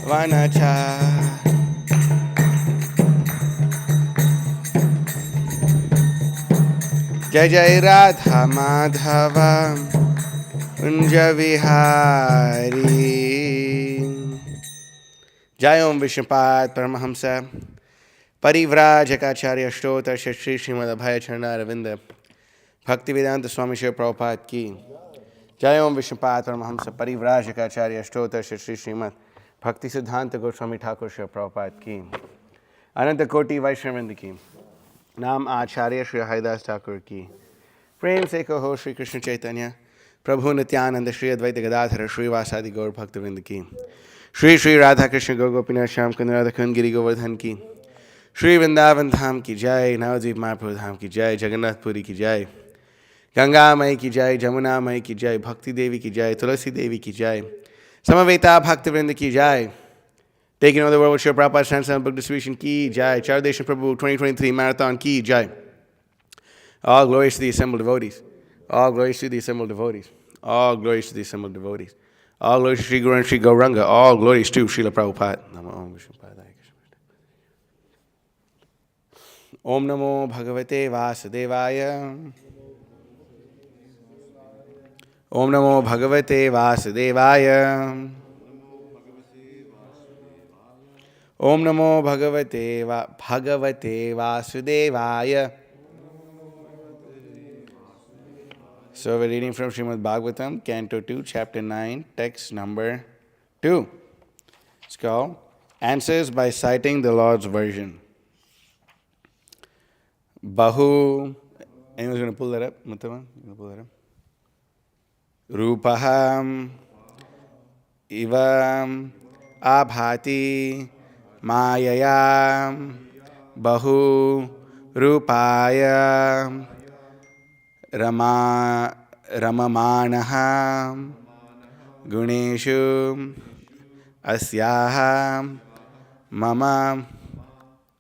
Vanacha. Jai Jai Radha Madhava Kunja Vihari. Jai Om Vishnupad Paramahamsa Parivrajacharya Shtotra Shri Srimad Abhaya Charana Ravinda Bhaktivedanta Swami Shri Prabhupada Ki. Jai Om Vishnupad Paramahamsa Parivrajacharya Shtotra Shri Srimad Bhakti Siddhanta Goswami Thakur Shri Prabhupada Ki. Ananta Koti Vaishnavinda Ki. Nam Acharya Shri Haridas Thakur Ki. प्रेम से कहो श्री कृष्ण चैतन्य प्रभु नित्यानंद श्री अद्वैत गदाधर श्रीवासादि गौर भक्तवृंद की श्री श्री राधा कृष्ण गौ गोपीनाथ श्याम कुंद राधा कुंद गिरि गोवर्धन की श्री वृंदावन धाम की जय नवद्वीप मायापुर धाम की जय जगन्नाथपुरी की जय गंगा मई की जय जमुना मई की जय भक्ति देवी की जय तुलसी देवी की जय समवेता भक्तवृंद की जय Taking over the world with Srila Prabhupada's Transcendental Book Distribution ki jai. Chaudeshan Prabhu 2023 Marathon ki jai. All glories to the assembled devotees. All glories to the assembled devotees. All glories to the assembled devotees. All glories to Sri Guru and Sri Gauranga. All glories to Srila Prabhupada. Namo Om Vishnu Padaya Krishna. Om Namo Bhagavate Vasudevaya. Om Namo Bhagavate Vasudevaya. Om Namo Bhagavate Vasudevaya. So we're reading from Srimad Bhagavatam, Canto 2, Chapter 9, text number 2. It's called Answers by Citing the Lord's Version. Bahu, anyone's going to pull that up? Muttama, you going to pull that up? Rupaham, Ivam, Abhati, Mayayam, Bahu, Rupaya, Ramamanaha Guneshu Asyaha Mama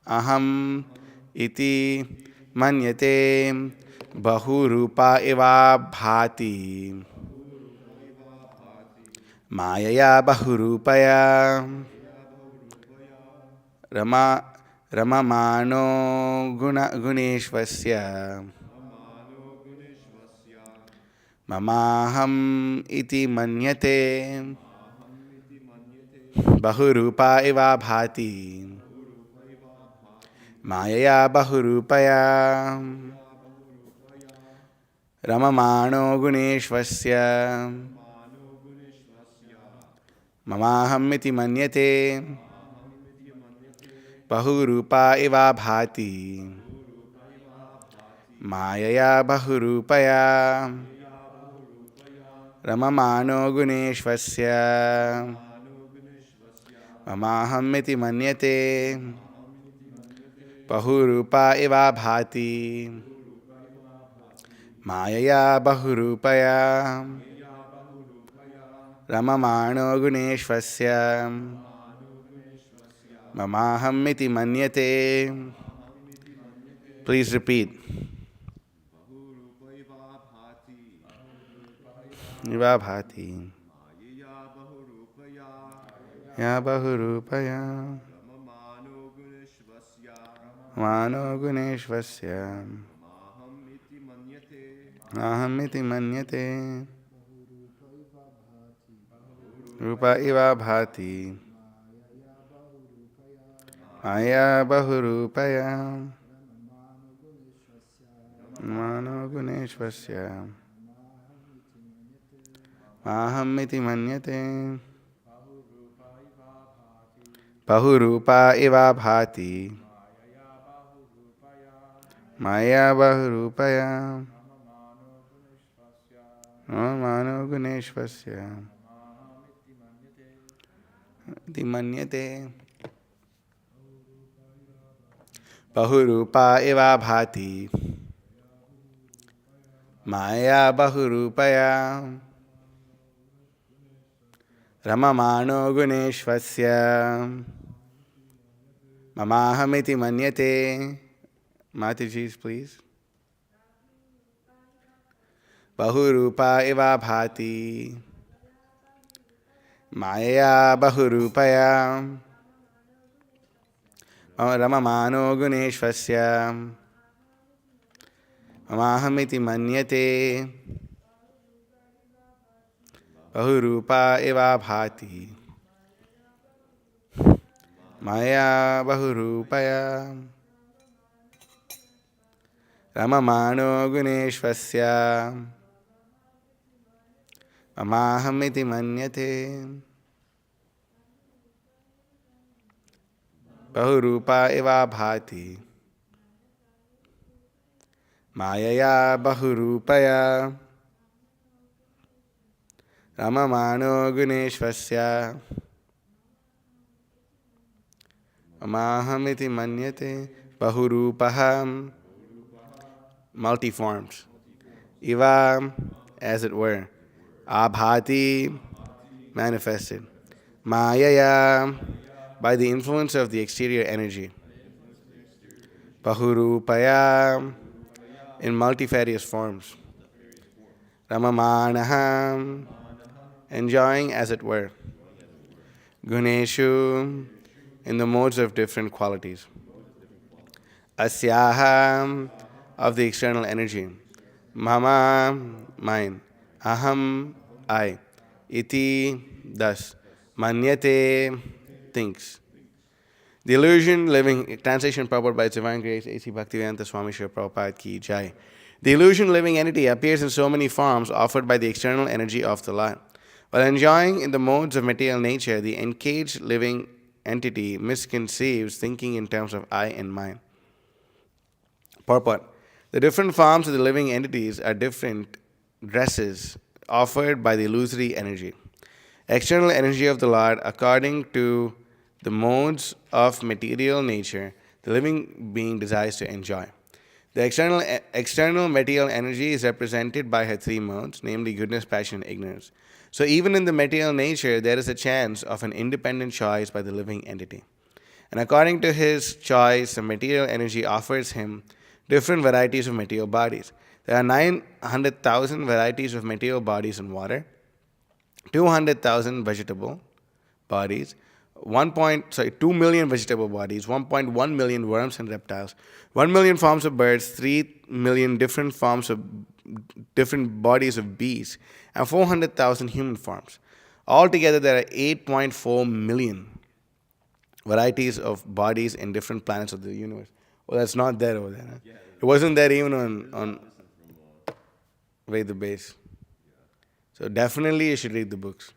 Aham Iti Manyate Bahurupa Eva Bhati Mayaya Bahurupaya Ramamano Guneshvasya Mamaham iti manyate Bahurupa eva bhati Mayaya bahurupaya Ramamano guneshvasya Mamaham iti manyate Bahurupa eva bhati Mayaya bahurupaya Ramamano Guneshvasya Mamahamiti Manyate Bahurupa Eva Bhati Mayaya Bahurupaya Ramamano Guneshvasya Mamahamiti Manyate. Please repeat. Eva Bhati Ya Bahurupaya Mano Guneshvasya Ahamiti Manyate Rupa Eva Bhati Maya Bahurupaya Mano Guneshvasya Ahamiti Manyate Bahurupa Eva Bhati Maya Bahurupaya Mano Guneshvasya Manyate Bahurupa Eva Bhati Maya Bahurupaya Ramamano Guneshvasya Mamahamiti Manyate. Mataji's, please. Bahurupa Eva Bhati Maya bahurupaya ramamano guneshvasya mamahamiti manyate bahurupa eva bhati Maya bahurupaya ramamano guneshvasya mamahamiti manyate bahurupa eva bhati Mayaya bahurupaya ramamano guneshvasya mamahamiti manyate bahurupaham multiforms Iva, as it were, abhati, manifested. Mayaya, by the influence of the exterior energy. Bahurupaya, in multifarious forms. Ramamanaha, enjoying as it were. Guneshu, in the modes of different qualities. Asyaha, of the external energy. Mama, mine. Aham, I. Iti, thus. Manyate, thinks. The illusion living, translation provided by His Divine Grace, A.C. Bhaktivedanta Swami Srila Prabhupada Ki Jai. The illusion living entity appears in so many forms offered by the external energy of the Lord. While enjoying in the modes of material nature, the encaged living entity misconceives thinking in terms of I and mine. Purport. The different forms of the living entities are different dresses offered by the illusory energy. External energy of the Lord, according to the modes of material nature, the living being desires to enjoy. The external material energy is represented by her three modes, namely goodness, passion, and ignorance. So even in the material nature, there is a chance of an independent choice by the living entity. And according to his choice, the material energy offers him different varieties of material bodies. There are 900,000 varieties of material bodies in water, 200,000 vegetable bodies, 2 million vegetable bodies, 1.1 million worms and reptiles, 1 million forms of birds, 3 million different forms of different bodies of beasts, and 400,000 human forms. Altogether, there are 8.4 million varieties of bodies in different planets of the universe. Well, that's not there over there. Huh? It wasn't there even on Veda base. So definitely you should read the books.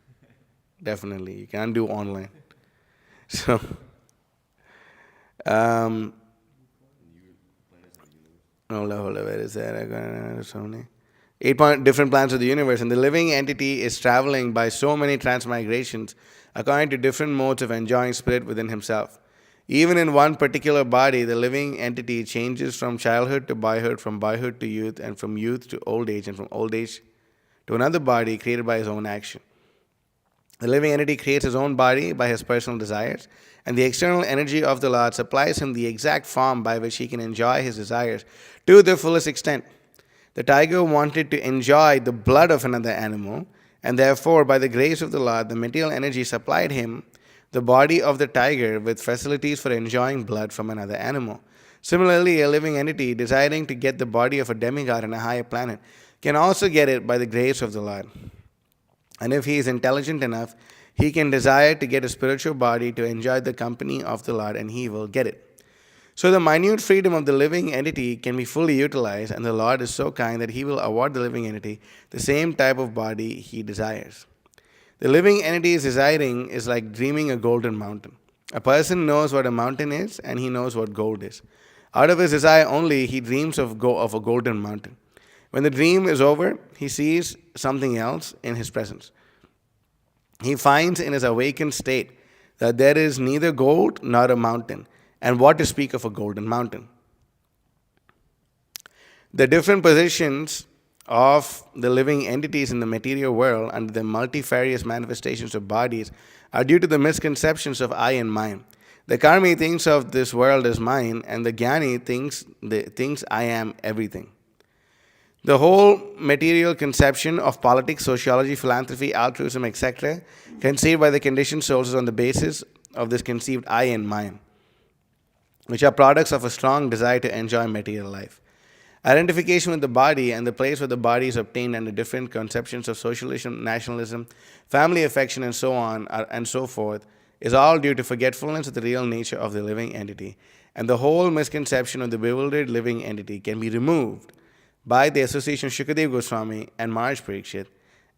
Definitely. You can't do online. So, hold on, where is that? I got so many. 8 different planets of the universe, and the living entity is traveling by so many transmigrations according to different modes of enjoying spirit within himself. Even in one particular body, the living entity changes from childhood to boyhood, from boyhood to youth, and from youth to old age, and from old age to another body created by his own action. The living entity creates his own body by his personal desires, and the external energy of the Lord supplies him the exact form by which he can enjoy his desires to the fullest extent. The tiger wanted to enjoy the blood of another animal, and therefore, by the grace of the Lord, the material energy supplied him the body of the tiger with facilities for enjoying blood from another animal. Similarly, a living entity desiring to get the body of a demigod on a higher planet can also get it by the grace of the Lord. And if he is intelligent enough, he can desire to get a spiritual body to enjoy the company of the Lord, and he will get it. So the minute freedom of the living entity can be fully utilized, and the Lord is so kind that he will award the living entity the same type of body he desires. The living entity's desiring is like dreaming a golden mountain. A person knows what a mountain is, and he knows what gold is. Out of his desire only, he dreams of a golden mountain. When the dream is over, he sees something else in his presence. He finds in his awakened state that there is neither gold nor a mountain, and what to speak of a golden mountain. The different positions of the living entities in the material world under the multifarious manifestations of bodies are due to the misconceptions of I and mine. The karmi thinks of this world as mine, and the jnani thinks I am everything. The whole material conception of politics, sociology, philanthropy, altruism, etc., conceived by the conditioned souls is on the basis of this conceived I and mind, which are products of a strong desire to enjoy material life. Identification with the body and the place where the body is obtained under different conceptions of socialism, nationalism, family affection, and so on and so forth is all due to forgetfulness of the real nature of the living entity. And the whole misconception of the bewildered living entity can be removed by the association of Shukadev Goswami and Maharaj Parikshit,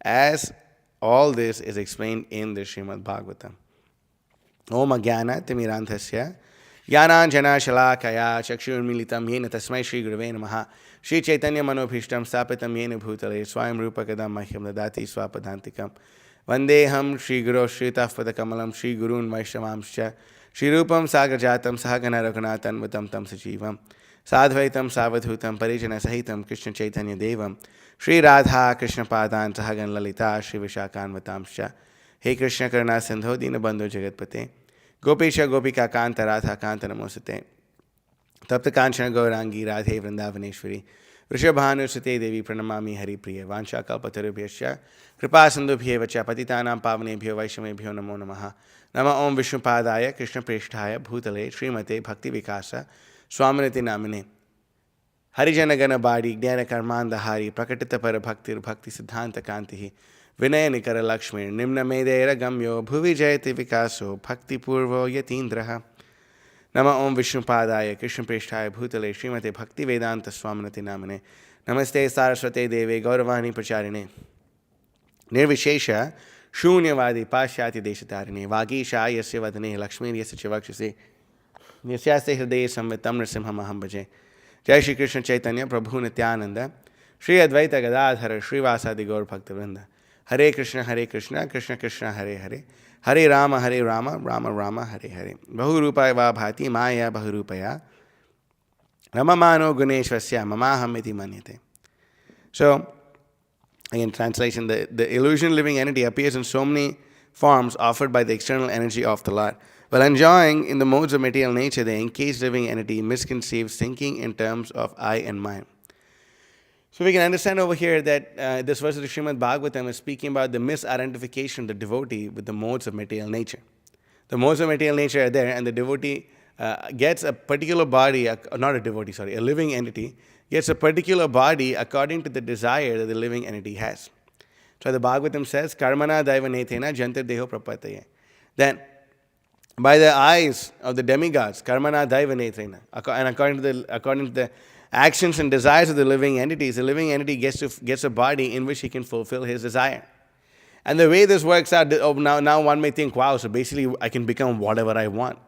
as all this is explained in the Srimad Bhagavatam. Om Agyana Timiranthasya Jnananjana Shalakaya Chakshurmilitam Yena Tasmai Shri Gurave Namaha Shri Chaitanya Manobhishtam Stapitam Yena Bhutale Swayam Rupa Kadam Mahyam Dadati Swapadantikam Vandeham Shri Guru Shritav Padakamalam Shri Gurun Vaishnavamscha Shri Rupam Sagarjatam Sahagana Raghunathan Vatam Tam Sajivam Sadvaitam Savadhutam Parijana Sahitam Krishna Chaitanya Devam Shri Radha Krishna Padan Sahagan Lalita Shri Vishakan Vatamscha He Krishna Karna Sindho Dina Bandhu Jagatpate Gopisha Gopika Kanta Radha Kanta Namosate Tapta Kanchana Gaurangi Radhe Vrindavaneshwari Rishabhanu Sute Devi Pranamami Hari Priya Vansha Kalpatarubhyascha Kripa Sindhubhyevacha Patitanam Pavanebhyo Vaishnavebhyo Namo Namaha Nama Om Vishnupadaya Krishna Preshthaya Bhutale Srimate Bhakti Vikasa Swaminati Namine Harijana Gana Badi Jnana Karmanda Hari Prakatita Para Bhaktir Bhakti Siddhanta Kantihi Vinaya Nikara Lakshmi Nimna Medera Gamyo Bhuvi Jayati Vikaso Bhakti Purvo Yatindraha Nama Om Vishnupadaya Krishna Preshthaya Bhutale Srimate Bhakti Vedanta Swaminati Namine Namaste Saraswate Deve Gauravani Pracharine Nirvishesha Shunyavadi Pashyati Deshatarine Vagisha Yasya Vadane Lakshmi Yasya Chivakshasi Yasyaste Hridaye Samvitam Nrsimha Maham Bhaje Jai Shri Krishna Chaitanya Prabhu Nityananda Shri Advaita Gadadhara Srivasadi Gaur Bhakta Vrinda Hare Krishna Krishna Krishna Hare Hare Hare Rama Rama Rama Hare Hare Bahurupaya Va Bhati Maya Bahurupaya Ramamano Guneshvasya Mamaham Iti Manyate. So, again, translation, the illusion living entity appears in so many forms offered by the external energy of the Lord. While enjoying in the modes of material nature, the encaged living entity misconceives thinking in terms of I and mind. So we can understand over here that this verse of the Srimad Bhagavatam is speaking about the misidentification of the devotee with the modes of material nature. The modes of material nature are there, and the devotee gets a particular body, not a devotee, sorry, a living entity, gets a particular body according to the desire that the living entity has. So the Bhagavatam says, Karmana Daiva Netena Jantar Deho Prapataye. Then, by the eyes of the demigods, Karmana Daiva Netrena, and according to the actions and desires of the living entities, the living entity gets a body in which he can fulfill his desire. And the way this works out, now one may think, wow, so basically I can become whatever I want.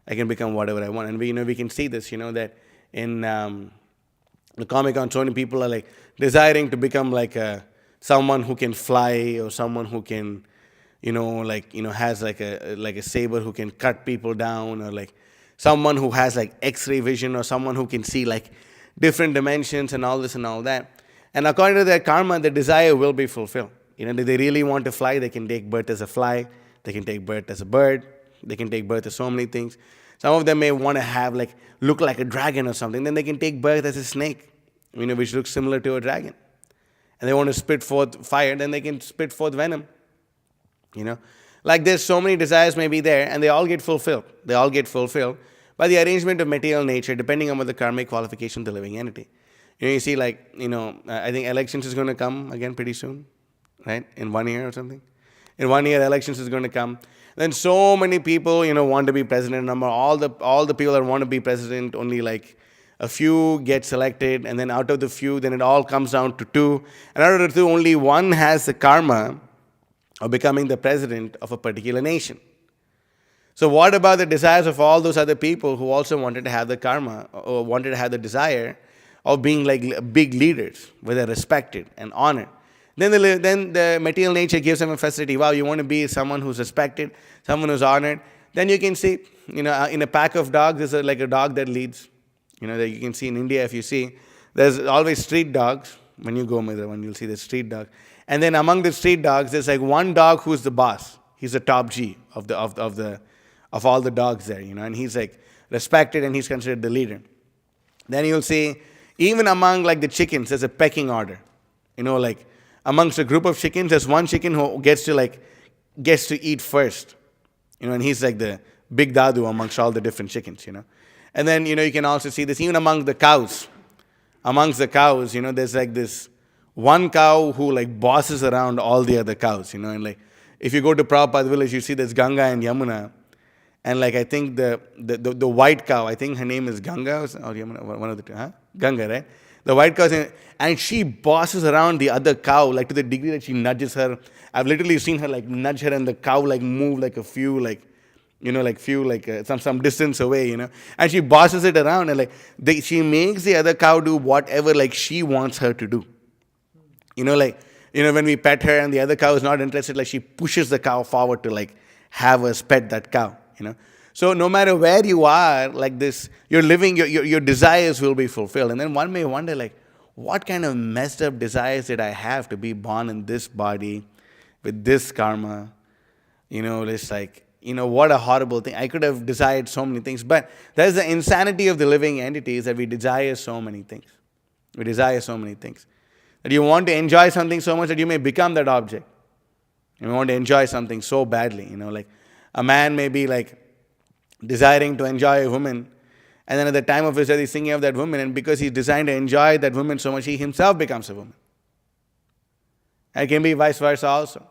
I can become whatever I want. And we can see this, that in the Comic-Con, so many people are like desiring to become like someone who can fly, or someone who can, has like a saber who can cut people down, or like someone who has like X-ray vision, or someone who can see like different dimensions and all this and all that. And according to their karma, the desire will be fulfilled. If they really want to fly, they can take birth as a fly, they can take birth as a bird, they can take birth as so many things. Some of them may want to have look like a dragon or something, then they can take birth as a snake, which looks similar to a dragon. And they want to spit forth fire, then they can spit forth venom. Like there's so many desires may be there, and they all get fulfilled. They all get fulfilled by the arrangement of material nature, depending on what the karmic qualification of the living entity. You see, I think elections is going to come again pretty soon, right? In 1 year or something. In 1 year, elections is going to come. Then so many people, want to be president. All the people that want to be president, only like a few get selected, and then out of the few, then it all comes down to 2. And out of the 2, only 1 has the karma of becoming the president of a particular nation. So what about the desires of all those other people who also wanted to have the karma, or wanted to have the desire of being like big leaders, where they're respected and honored? Then the material nature gives them a facility. Wow, you want to be someone who's respected, someone who's honored. Then you can see, in a pack of dogs, there's like a dog that leads. That you can see in India, if you see, there's always street dogs. When you go, you'll see the street dog. And then among the street dogs, there's like one dog who's the boss. He's the top G of all the dogs there, and he's like respected, and he's considered the leader. Then you'll see Even among like the chickens, there's a pecking order. Like amongst a group of chickens, there's one chicken who gets to eat first. And he's like the big dadu amongst all the different chickens. And then, you can also see this even among the cows. Amongst the cows, there's like this one cow who like bosses around all the other cows, and like if you go to Prabhupada village, you see there's Ganga and Yamuna. And like I think the white cow, I think her name is Ganga or Yamuna, one of the two, huh? Ganga, right? The white cow, and she bosses around the other cow, like to the degree that she nudges her. I've literally seen her like nudge her and the cow like move like a few some distance away, and she bosses it around and she makes the other cow do whatever like she wants her to do. When we pet her and the other cow is not interested, like she pushes the cow forward to like have us pet that cow, So no matter where you are, like this, you're living, your desires will be fulfilled. And then one may wonder, like, what kind of messed up desires did I have to be born in this body with this karma? It's like, what a horrible thing. I could have desired so many things. But that's the insanity of the living entities, that we desire so many things. We desire so many things. That you want to enjoy something so much that you may become that object. You want to enjoy something so badly. Like a man may be like desiring to enjoy a woman, and then at the time of his death he's thinking of that woman, and because he's designed to enjoy that woman so much, he himself becomes a woman. It can be vice versa also.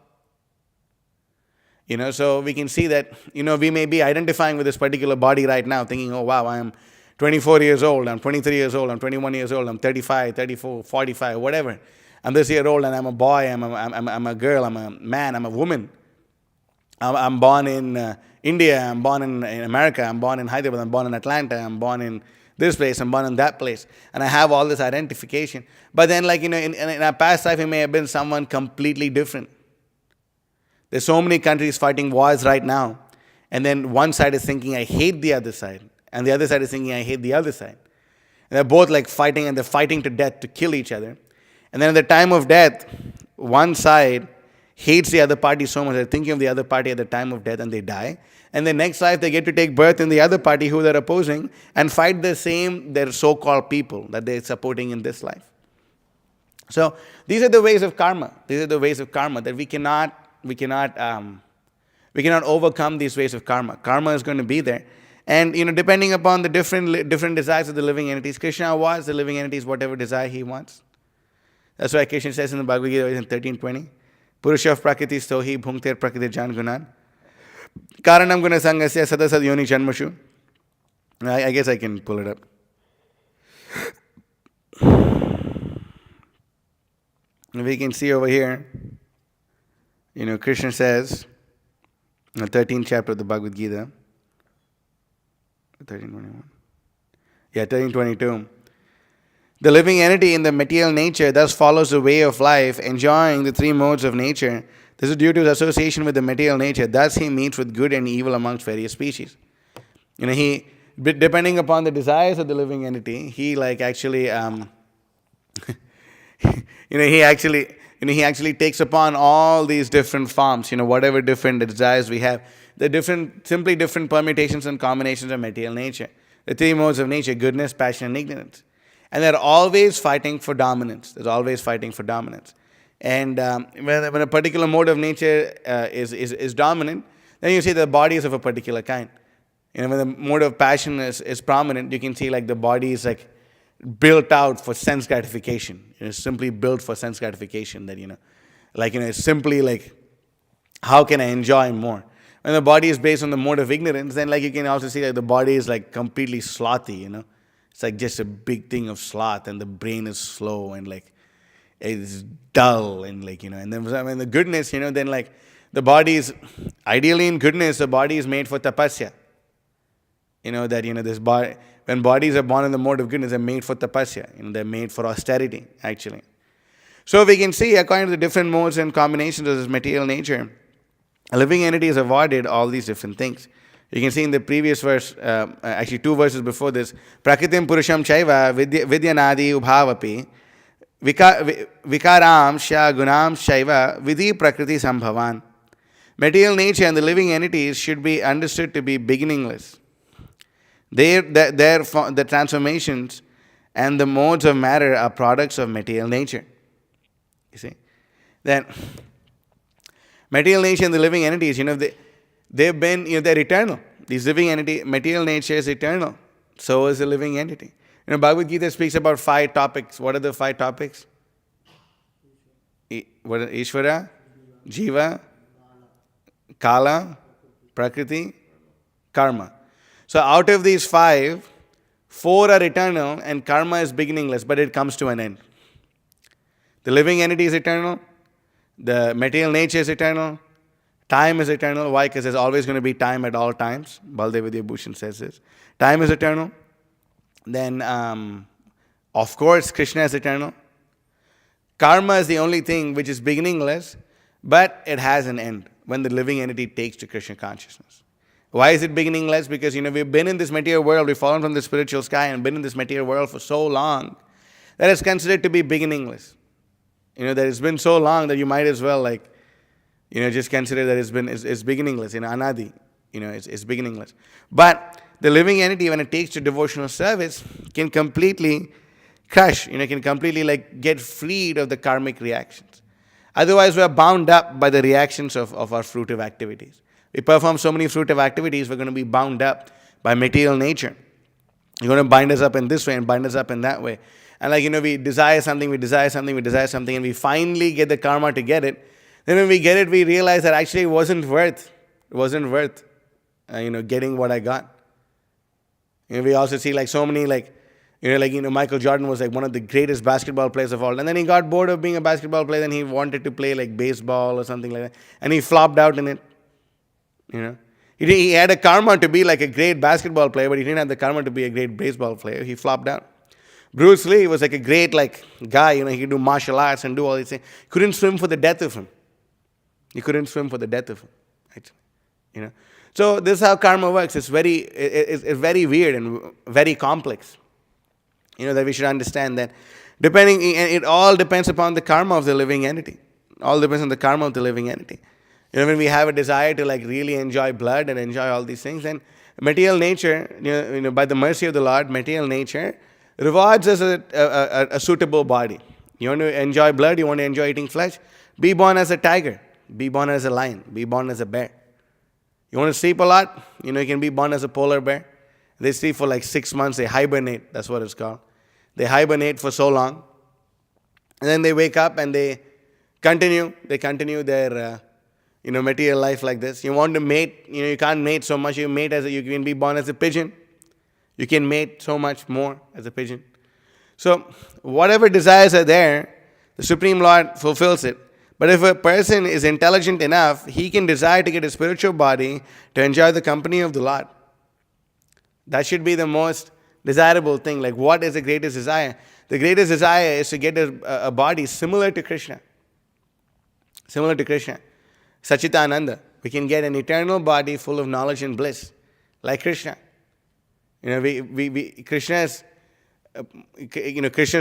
So we can see that, we may be identifying with this particular body right now, thinking, oh wow, I am 24 years old, I'm 23 years old, I'm 21 years old, I'm 35, 34, 45, whatever. I'm this year old and I'm a boy, I'm a girl, I'm a man, I'm a woman. I'm born in India, I'm born in America, I'm born in Hyderabad, I'm born in Atlanta, I'm born in this place, I'm born in that place. And I have all this identification. But then in our past life, it may have been someone completely different. There's so many countries fighting wars right now. And then one side is thinking, I hate the other side. And the other side is thinking, I hate the other side. And they're both like fighting, and they're fighting to death to kill each other. And then at the time of death, one side hates the other party so much, they're thinking of the other party at the time of death, and they die. And the next life, they get to take birth in the other party who they're opposing and fight their so-called people that they're supporting in this life. So these are the ways of karma. These are the ways of karma that we cannot overcome these ways of karma. Karma is going to be there. And, depending upon the different desires of the living entities, Krishna wants the living entities whatever desire he wants. That's why Krishna says in the Bhagavad Gita in 13:20, Purusha prakriti stohi bhunkter prakriti jan gunan. Karanam guna sangasya sadasad yoni janmashu. I guess I can pull it up. We can see over here, Krishna says, in the 13th chapter of the Bhagavad Gita, 13:21. 13:22. The living entity in the material nature thus follows the way of life, enjoying the three modes of nature. This is due to his association with the material nature. Thus he meets with good and evil amongst various species. He, depending upon the desires of the living entity, he actually he actually takes upon all these different forms, whatever different desires we have. The simply different permutations and combinations of material nature. The three modes of nature: goodness, passion, and ignorance. And they're always fighting for dominance. There's always fighting for dominance. And when a particular mode of nature is dominant, then you see the body is of a particular kind. When the mode of passion is prominent, you can see the body is built out for sense gratification. It's simply built for sense gratification. That it's simply how can I enjoy more? When the body is based on the mode of ignorance, then you can also see the body is completely slothy. It's just a big thing of sloth, and the brain is slow and it's dull and and then when the goodness, then the body is ideally in goodness. The body is made for tapasya. This body, when bodies are born in the mode of goodness, they're made for tapasya. They're made for austerity actually. So we can see, according to the different modes and combinations of this material nature, a living entity has avoided all these different things. You can see in the previous verse, actually 2 verses before this, Prakritim Purusham Chaiva Vidyanadi Ubhavapi Vikaram Sha Gunam Shaiva Vidhi Prakriti Sambhavan. Material nature and the living entities should be understood to be beginningless. The transformations and the modes of matter are products of material nature. You see? Then, material nature and the living entities, they've been, they're eternal. These living entity, material nature is eternal. So is the living entity. Bhagavad Gita speaks about 5 topics. What are the 5 topics? What are Ishvara, Jiva, Kala, Prakriti, Karma. So out of these 5, 4 are eternal and karma is beginningless, but it comes to an end. The living entity is eternal. The material nature is eternal. Time is eternal. Why? Because there's always going to be time at all times. Baldev Vidyabhushan says this. Time is eternal. Then, of course, Krishna is eternal. Karma is the only thing which is beginningless, but it has an end when the living entity takes to Krishna consciousness. Why is it beginningless? Because, we've been in this material world, we've fallen from the spiritual sky and been in this material world for so long that it's considered to be beginningless. That it's been so long that you might as well, just consider that it's beginningless, anadi, it's beginningless. But the living entity, when it takes to devotional service, can completely crush, can completely get freed of the karmic reactions. Otherwise, we are bound up by the reactions of our fruitive activities. We perform so many fruitive activities, we're going to be bound up by material nature. You're going to bind us up in this way and bind us up in that way. And we desire something, and we finally get the karma to get it. Then when we get it, we realize that actually it wasn't worth getting what I got. We also see so many Michael Jordan was one of the greatest basketball players of all. And then he got bored of being a basketball player and he wanted to play baseball or something like that. And he flopped out in it. He had a karma to be a great basketball player, but he didn't have the karma to be a great baseball player. He flopped out. Bruce Lee was a great guy, he could do martial arts and do all these things. Couldn't swim for the death of him. He couldn't swim for the death of him, actually. So this is how karma works. It's very weird and very complex. That we should understand that it all depends upon the karma of the living entity. All depends on the karma of the living entity. When we have a desire to really enjoy blood and enjoy all these things, then material nature, by the mercy of the Lord, material nature rewards us a suitable body. You want to enjoy blood, you want to enjoy eating flesh, be born as a tiger, be born as a lion, be born as a bear. You want to sleep a lot, you can be born as a polar bear. They sleep for 6 months, they hibernate, that's what it's called. They hibernate for so long, and then they wake up and they continue their material life like this. You want to mate, you can't mate so much, you can be born as a pigeon. You can mate so much more as a pigeon. So, whatever desires are there, the Supreme Lord fulfills it. But if a person is intelligent enough, he can desire to get a spiritual body to enjoy the company of the Lord. That should be the most desirable thing. What is the greatest desire? The greatest desire is to get a body similar to Krishna. Similar to Krishna. Sachitananda. We can get an eternal body full of knowledge and bliss, like Krishna. Krishna's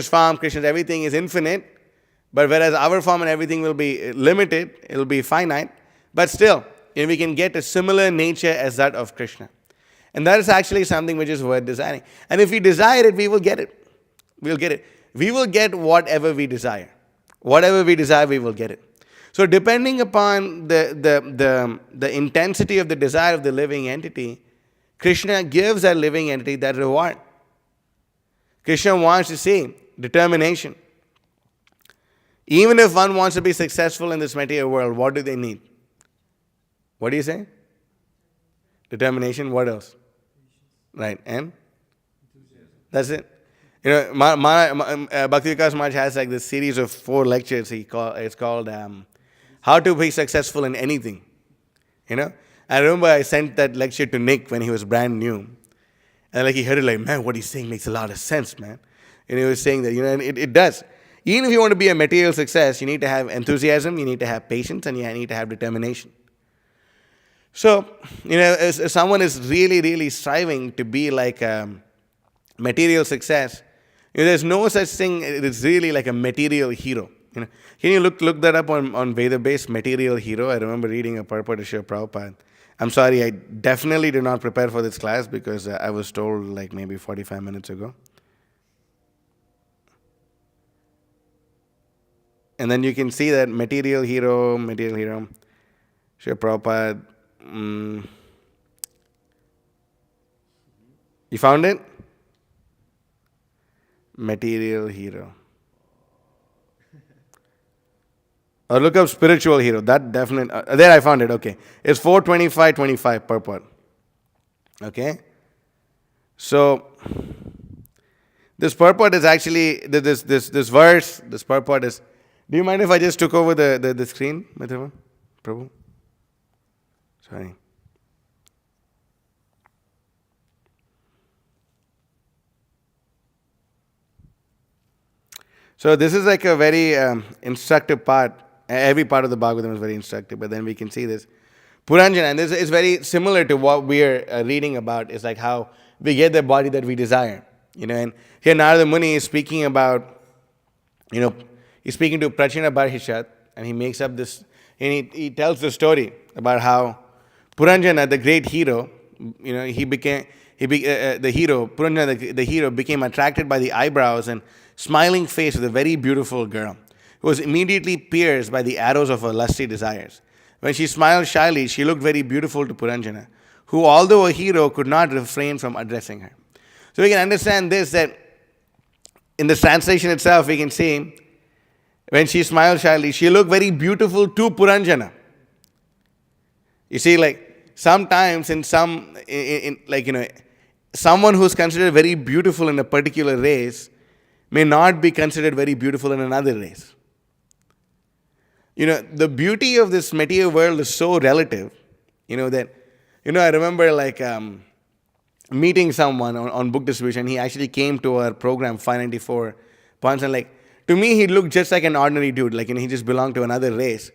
form, Krishna's everything is infinite, but whereas our form and everything will be limited, it will be finite, but still, we can get a similar nature as that of Krishna. And that is actually something which is worth desiring. And if we desire it, we will get it. We'll get it. We will get whatever we desire. Whatever we desire, we will get it. So depending upon the intensity of the desire of the living entity, Krishna gives that living entity that reward. Krishna wants to see determination. Even if one wants to be successful in this material world, what do they need? What do you say? Determination. What else? Right. And? That's it. Bhakti Vikas Maharaj has this series of 4 lectures. It's called How to Be Successful in Anything. I remember I sent that lecture to Nick when he was brand new. And he heard it man, what he's saying makes a lot of sense, man. And he was saying that, and it does. Even if you want to be a material success, you need to have enthusiasm, you need to have patience, and you need to have determination. So, if someone is really, really striving to be material success, there's no such thing, it's really a material hero. Can you look that up on Veda-based material hero? I remember reading a purport to Srila Prabhupada. I'm sorry, I definitely did not prepare for this class because I was told maybe 45 minutes ago. And then you can see that material hero, Srila Prabhupada. You found it? Material hero. Or look up spiritual hero. That definite. There I found it. Okay. It's 425.25 purport. Okay. So this purport is actually this verse. This purport is. Do you mind if I just took over the screen, Madhava? Prabhu? Sorry. So this is like a very instructive part. Every part of the Bhagavatam is very instructive, but then we can see this. Puranjana, and this is very similar to what we are reading about, is like how we get the body that we desire. And here Narada Muni is speaking about, he's speaking to Prachina Barhishat, and he makes up this, and he tells the story about how Puranjana, the great hero, the hero, Puranjana, the hero, became attracted by the eyebrows and smiling face of a very beautiful girl, who was immediately pierced by the arrows of her lusty desires. When she smiled shyly, she looked very beautiful to Puranjana, who, although a hero, could not refrain from addressing her. So we can understand this, that in the translation itself, we can see, when she smiled shyly, she looked very beautiful to Puranjana. You see, like, sometimes someone who's considered very beautiful in a particular race may not be considered very beautiful in another race. The beauty of this material world is so relative, that, I remember meeting someone on book distribution. He actually came to our program, 594 points, and to me, he looked just like an ordinary dude, he just belonged to another race.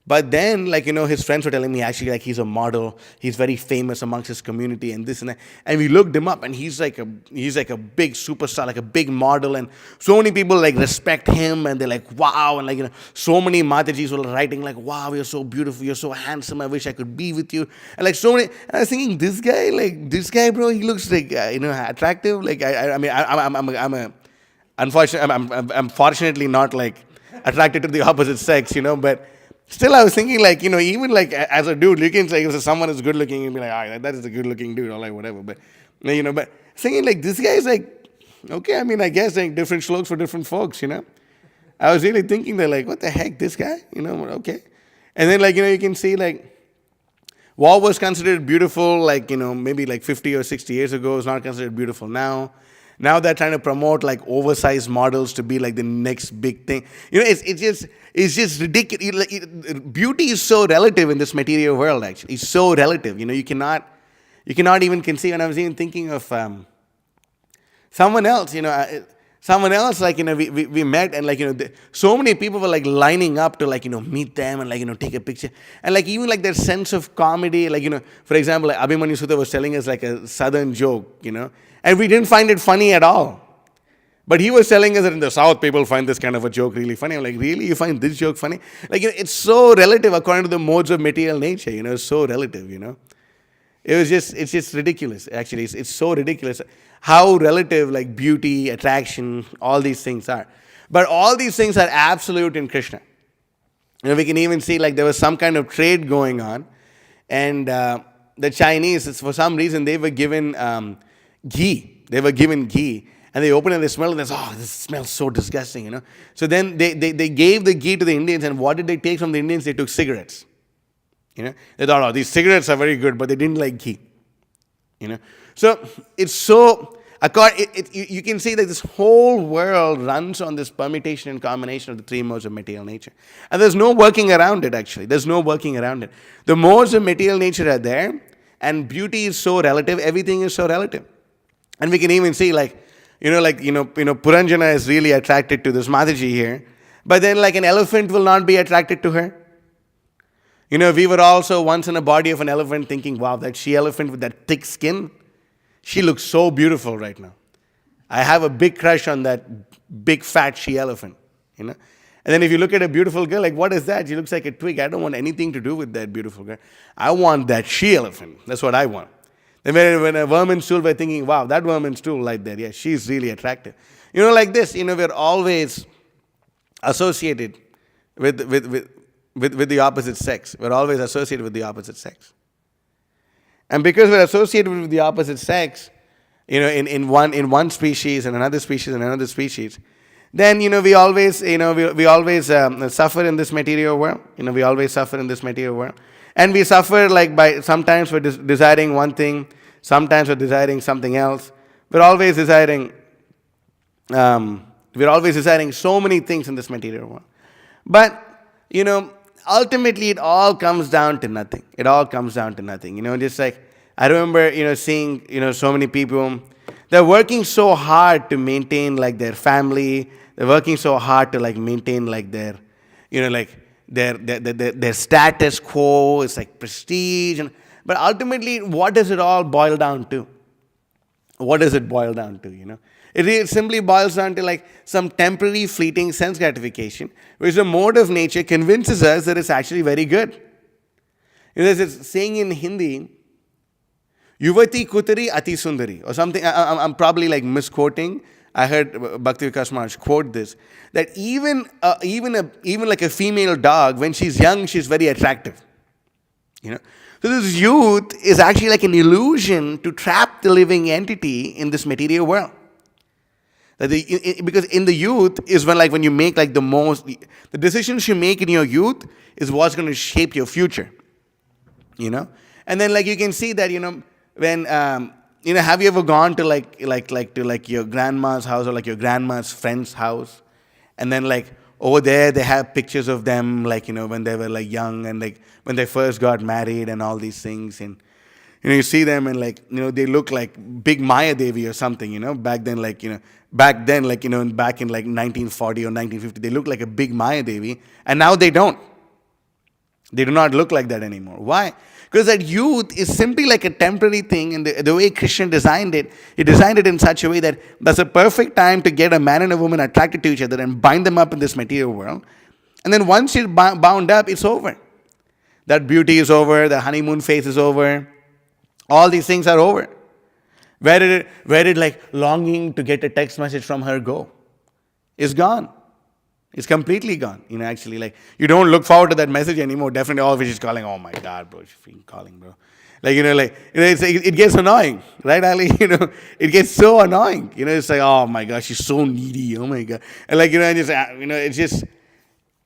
But then, his friends were telling me actually, he's a model, he's very famous amongst his community and this and that. And we looked him up, and he's like a big superstar, like a big model, and so many people respect him, and they're like, wow, and so many Matajis were writing wow, you're so beautiful, you're so handsome, I wish I could be with you. And so many, and I was thinking, this guy, bro, he looks attractive. I'm fortunately not attracted to the opposite sex, but still, I was thinking, even as a dude, you can say if someone is good looking, you'd be like, that is a good looking dude, or whatever. But, but thinking this guy is okay, I guess different strokes for different folks, I was really thinking that, what the heck, this guy, okay. And then, you can see, what was considered beautiful, maybe 50 or 60 years ago is not considered beautiful now. Now they're trying to promote oversized models to be the next big thing. It's just ridiculous. Beauty is so relative in this material world. Actually, it's so relative. You cannot even conceive. And I was even thinking of someone else. Someone else. We met, and so many people were lining up to meet them and take a picture. And even their sense of comedy. For example, Abhimanyu Sutta was telling us a southern joke. And we didn't find it funny at all. But he was telling us that in the South, people find this kind of a joke really funny. I'm like, really? You find this joke funny? It's so relative according to the modes of material nature. It's so relative, It's just ridiculous, actually. It's so ridiculous how relative, beauty, attraction, all these things are. But all these things are absolute in Krishna. We can even see, there was some kind of trade going on. And the Chinese, for some reason, they were given ghee. They were given ghee, and they opened it and they smelled it, and they said, this smells so disgusting, So then they gave the ghee to the Indians, and what did they take from the Indians? They took cigarettes. They thought, these cigarettes are very good, but they didn't like ghee. So it's so, you can see that this whole world runs on this permutation and combination of the three modes of material nature. And there's no working around it, actually. There's no working around it. The modes of material nature are there, and beauty is so relative. Everything is so relative. And we can even see, Puranjana is really attracted to this Mataji here. But then, an elephant will not be attracted to her. We were also once in a body of an elephant thinking, wow, that she-elephant with that thick skin, she looks so beautiful right now. I have a big crush on that big, fat she-elephant, And then if you look at a beautiful girl, what is that? She looks like a twig. I don't want anything to do with that beautiful girl. I want that she-elephant. That's what I want. Then when a vermin stool, we're thinking, wow, that vermin stool there, yeah, she's really attractive. We're always associated with the opposite sex. We're always associated with the opposite sex. And because we're associated with the opposite sex, in one species and another species and another species, then we always we always suffer in this material world. We always suffer in this material world, and we suffer like by sometimes we're desiring one thing, sometimes we're desiring something else. We're always desiring so many things in this material world. But ultimately it all comes down to nothing. It all comes down to nothing. Just like I remember seeing so many people, they're working so hard to maintain like their family. They're working so hard to like maintain like their like their status quo. It's like prestige. But ultimately, what does it all boil down to? What does it boil down to? It really simply boils down to like some temporary fleeting sense gratification, which the mode of nature convinces us that it's actually very good. There's this saying in Hindi, Yuvati Kutari Ati Sundari, or something. I'm probably like misquoting. I heard Bhakti Vikas Maharaj quote this, that even like a female dog, when she's young, she's very attractive. So this youth is actually like an illusion to trap the living entity in this material world. Because in the youth is when you make like the decisions you make in your youth is what's going to shape your future. And then like you can see that when have you ever gone to like your grandma's house or like your grandma's friend's house, and then like over there they have pictures of them like when they were like young and like when they first got married and all these things, and you see them and like they look like big Maya Devi or something, back then like back in like 1940 or 1950 they looked like a big Maya Devi, and now they don't. They do not look like that anymore. Why? Because that youth is simply like a temporary thing, and the way Krishna designed it, he designed it in such a way that that's a perfect time to get a man and a woman attracted to each other and bind them up in this material world. And then once you're bound up, it's over. That beauty is over, the honeymoon phase is over, all these things are over. Where did like longing to get a text message from her go? It's gone. It's completely gone. Actually, like you don't look forward to that message anymore. Definitely, all of it is calling. Oh my God, bro, she's calling, bro. Like it gets annoying, right, Ali? It gets so annoying. It's like, oh my God, she's so needy. Oh my God, and like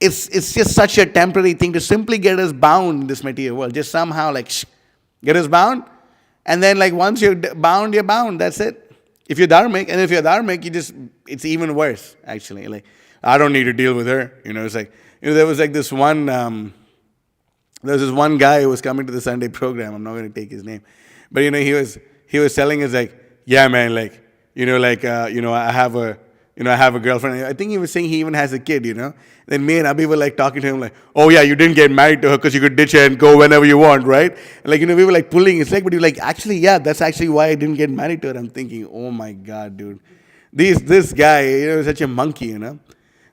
it's just such a temporary thing to simply get us bound in this material world. Just somehow like get us bound, and then like once you're bound, you're bound. That's it. If you're dharmic, it's even worse actually. Like, I don't need to deal with her. It's like, there was like this one, there was this one guy who was coming to the Sunday program. I'm not going to take his name. But, he was telling us like, yeah, man, like, I have a girlfriend. I think he was saying he even has a kid, Then me and Abhi were like talking to him like, oh yeah, you didn't get married to her because you could ditch her and go whenever you want, right? And like, we were like pulling his leg, but he was like, actually, yeah, that's actually why I didn't get married to her. I'm thinking, oh my God, dude. This guy, is such a monkey, You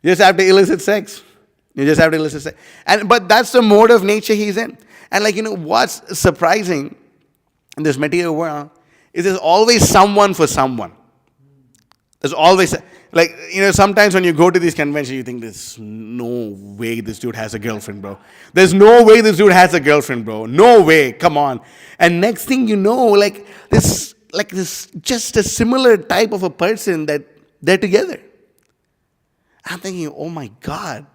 just have to elicit sex. You just have to elicit sex. But that's the mode of nature he's in. And like, what's surprising in this material world is there's always someone for someone. There's always, like, sometimes when you go to these conventions, you think there's no way this dude has a girlfriend, bro. There's no way this dude has a girlfriend, bro. No way. Come on. And next thing you know, like this just a similar type of a person that they're together. I'm thinking, oh my God.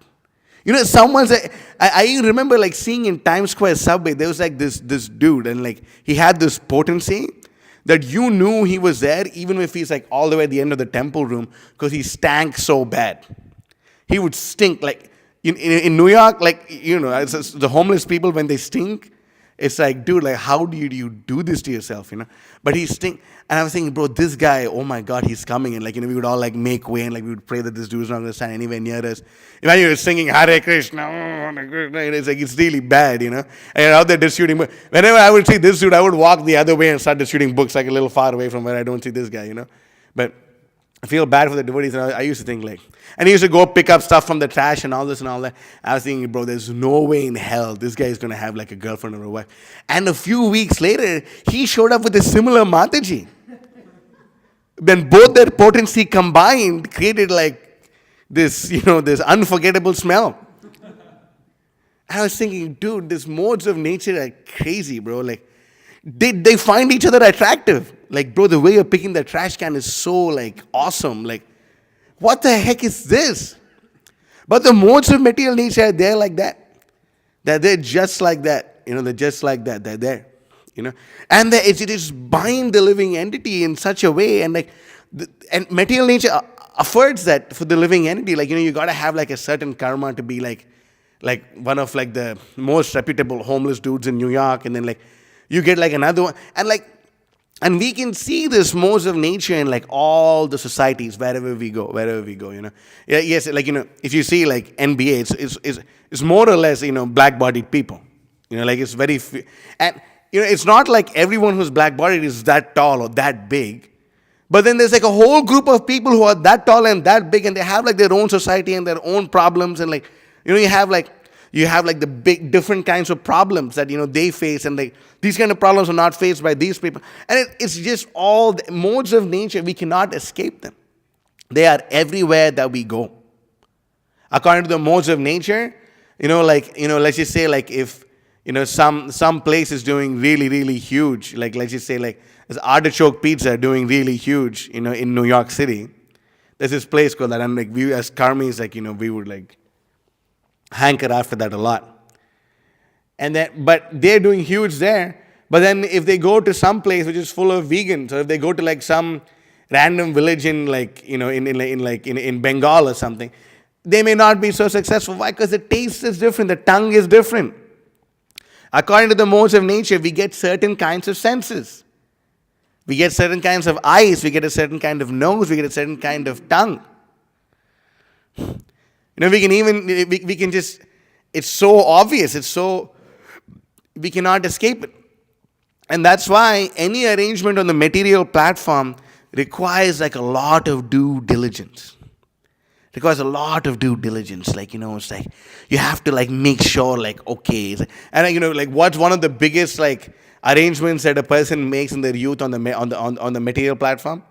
Someone's, I remember like seeing in Times Square subway, there was like this dude, and like he had this potency that you knew he was there even if he's like all the way at the end of the temple room, because he stank so bad. He would stink. Like in New York, like, the homeless people, when they stink, it's like, dude, like, how do you do this to yourself, But he stink. And I was thinking, bro, this guy, oh my God, he's coming. And like, we would all like make way, and like we would pray that this dude's not going to stand anywhere near us. Imagine you're singing Hare Krishna, Hare Krishna, and it's like, it's really bad, And you're out there distributing books. Whenever I would see this dude, I would walk the other way and start distributing books like a little far away from where I don't see this guy, But I feel bad for the devotees. I used to think like, and he used to go pick up stuff from the trash and all this and all that. I was thinking, bro, there's no way in hell this guy is going to have like a girlfriend or a wife. And a few weeks later, he showed up with a similar Mataji. Then both their potency combined created like this, this unforgettable smell. I was thinking, dude, these modes of nature are crazy, bro. Like, they find each other attractive. Like, bro, the way you're picking the trash can is so, like, awesome. Like, what the heck is this? But the modes of material nature, they're like that. They're just like that. They're just like that. They're there. And it is bind the living entity in such a way. And like, and material nature affords that for the living entity. Like, you got to have like a certain karma to be like one of like the most reputable homeless dudes in New York. And then like, you get like another one. And we can see this modes of nature in like all the societies wherever we go. Yeah, yes, like if you see like NBA, it's more or less black-bodied people. Like it's very and it's not like everyone who's black-bodied is that tall or that big, but then there's like a whole group of people who are that tall and that big, and they have like their own society and their own problems, and like you have like the big different kinds of problems that they face, and like these kind of problems are not faced by these people, and it's just all the modes of nature. We cannot escape them. They are everywhere that we go. According to the modes of nature, let's just say like if some place is doing really really huge, like let's just say like this artichoke pizza doing really huge, in New York City. There's this place called that, and like we as karmis, like we would like hanker after that a lot. And then, but they're doing huge there. But then if they go to some place which is full of vegans, or if they go to like some random village in like, in Bengal or something, they may not be so successful. Why? Because the taste is different, the tongue is different. According to the modes of nature, we get certain kinds of senses. We get certain kinds of eyes, we get a certain kind of nose, we get a certain kind of tongue. We can even, we can just, it's so obvious, we cannot escape it. And that's why any arrangement on the material platform requires like a lot of due diligence. Requires a lot of due diligence. Like, it's like, you have to like make sure like, okay. And like what's one of the biggest like arrangements that a person makes in their youth on the material platform?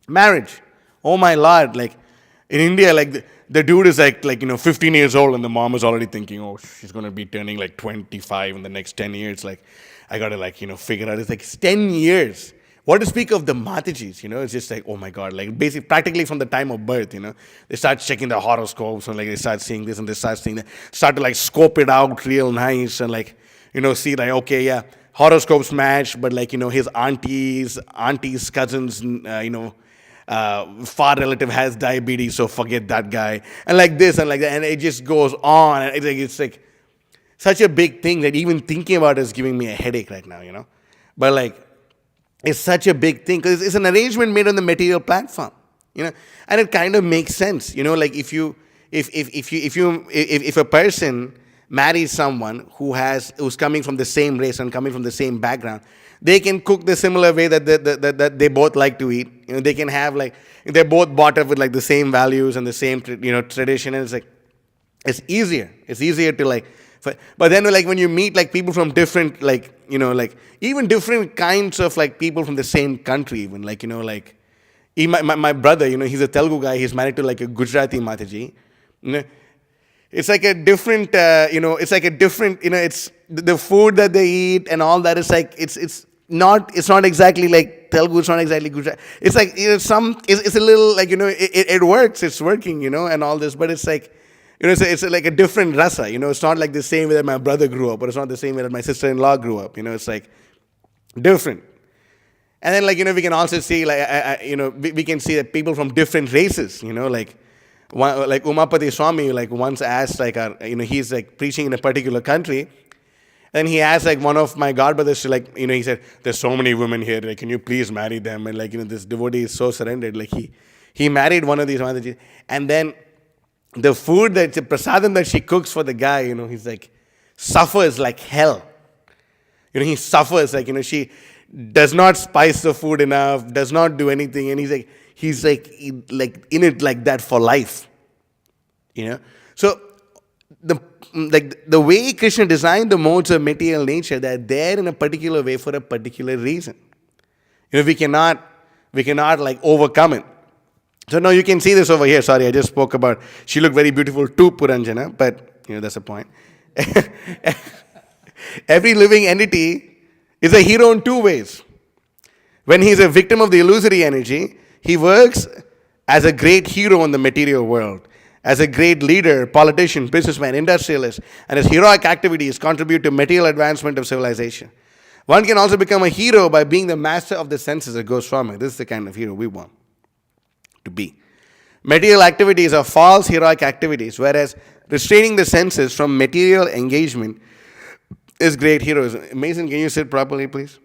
Marriage. Oh my Lord, like in India, like the dude is like 15 years old, and the mom is already thinking, oh, she's going to be turning like 25 in the next 10 years. Like, I got to figure out. It's like 10 years. What to speak of the Matajis, it's just like, oh my God, like basically practically from the time of birth, they start checking the horoscopes, and like they start seeing this and they start seeing that, start to like scope it out real nice, and like, see like, okay, yeah, horoscopes match, but like, his auntie's cousins, far relative has diabetes, so forget that guy, and like this and like that, and it just goes on, and it's like such a big thing that even thinking about it is giving me a headache right now, but like it's such a big thing because it's an arrangement made on the material platform, and it kind of makes sense, like if a person marries someone who's coming from the same race and coming from the same background, they can cook the similar way that they both like to eat. They can have like, they're both brought up with like the same values and the same tradition, and it's like it's easier. It's easier to like. But then like when you meet like people from different like like even different kinds of like people from the same country, even like my brother, he's a Telugu guy. He's married to like a Gujarati Mataji. It's like a different it's like a different it's the food that they eat and all that is like it's not exactly like Telugu, it's not exactly Gujarati. It's like it's a little like it works, it's working, and all this, but it's like it's like a different rasa, it's not like the same way that my brother grew up, or it's not the same way that my sister-in-law grew up, it's like different. And then like we can also see like we can see that people from different races, like Umapati Swami like once asked like he's like preaching in a particular country, and he asked like one of my godbrothers to like he said, there's so many women here, like can you please marry them, and like this devotee is so surrendered, like he married one of these Mataji, and then the food the prasadam that she cooks for the guy, he's like suffers like hell. He suffers like she does not spice the food enough, does not do anything, and he's like in it like that for life. So the way Krishna designed the modes of material nature, they're there in a particular way for a particular reason. We cannot like overcome it. So now you can see this over here. Sorry, I just spoke about, she looked very beautiful to Puranjana, but that's the point. Every living entity is a hero in two ways. When he is a victim of the illusory energy, he works as a great hero in the material world, as a great leader, politician, businessman, industrialist, and his heroic activities contribute to material advancement of civilization. One can also become a hero by being the master of the senses that goes from it. This is the kind of hero we want to be. Material activities are false heroic activities, whereas restraining the senses from material engagement is great heroism. Mason, can you sit properly, please?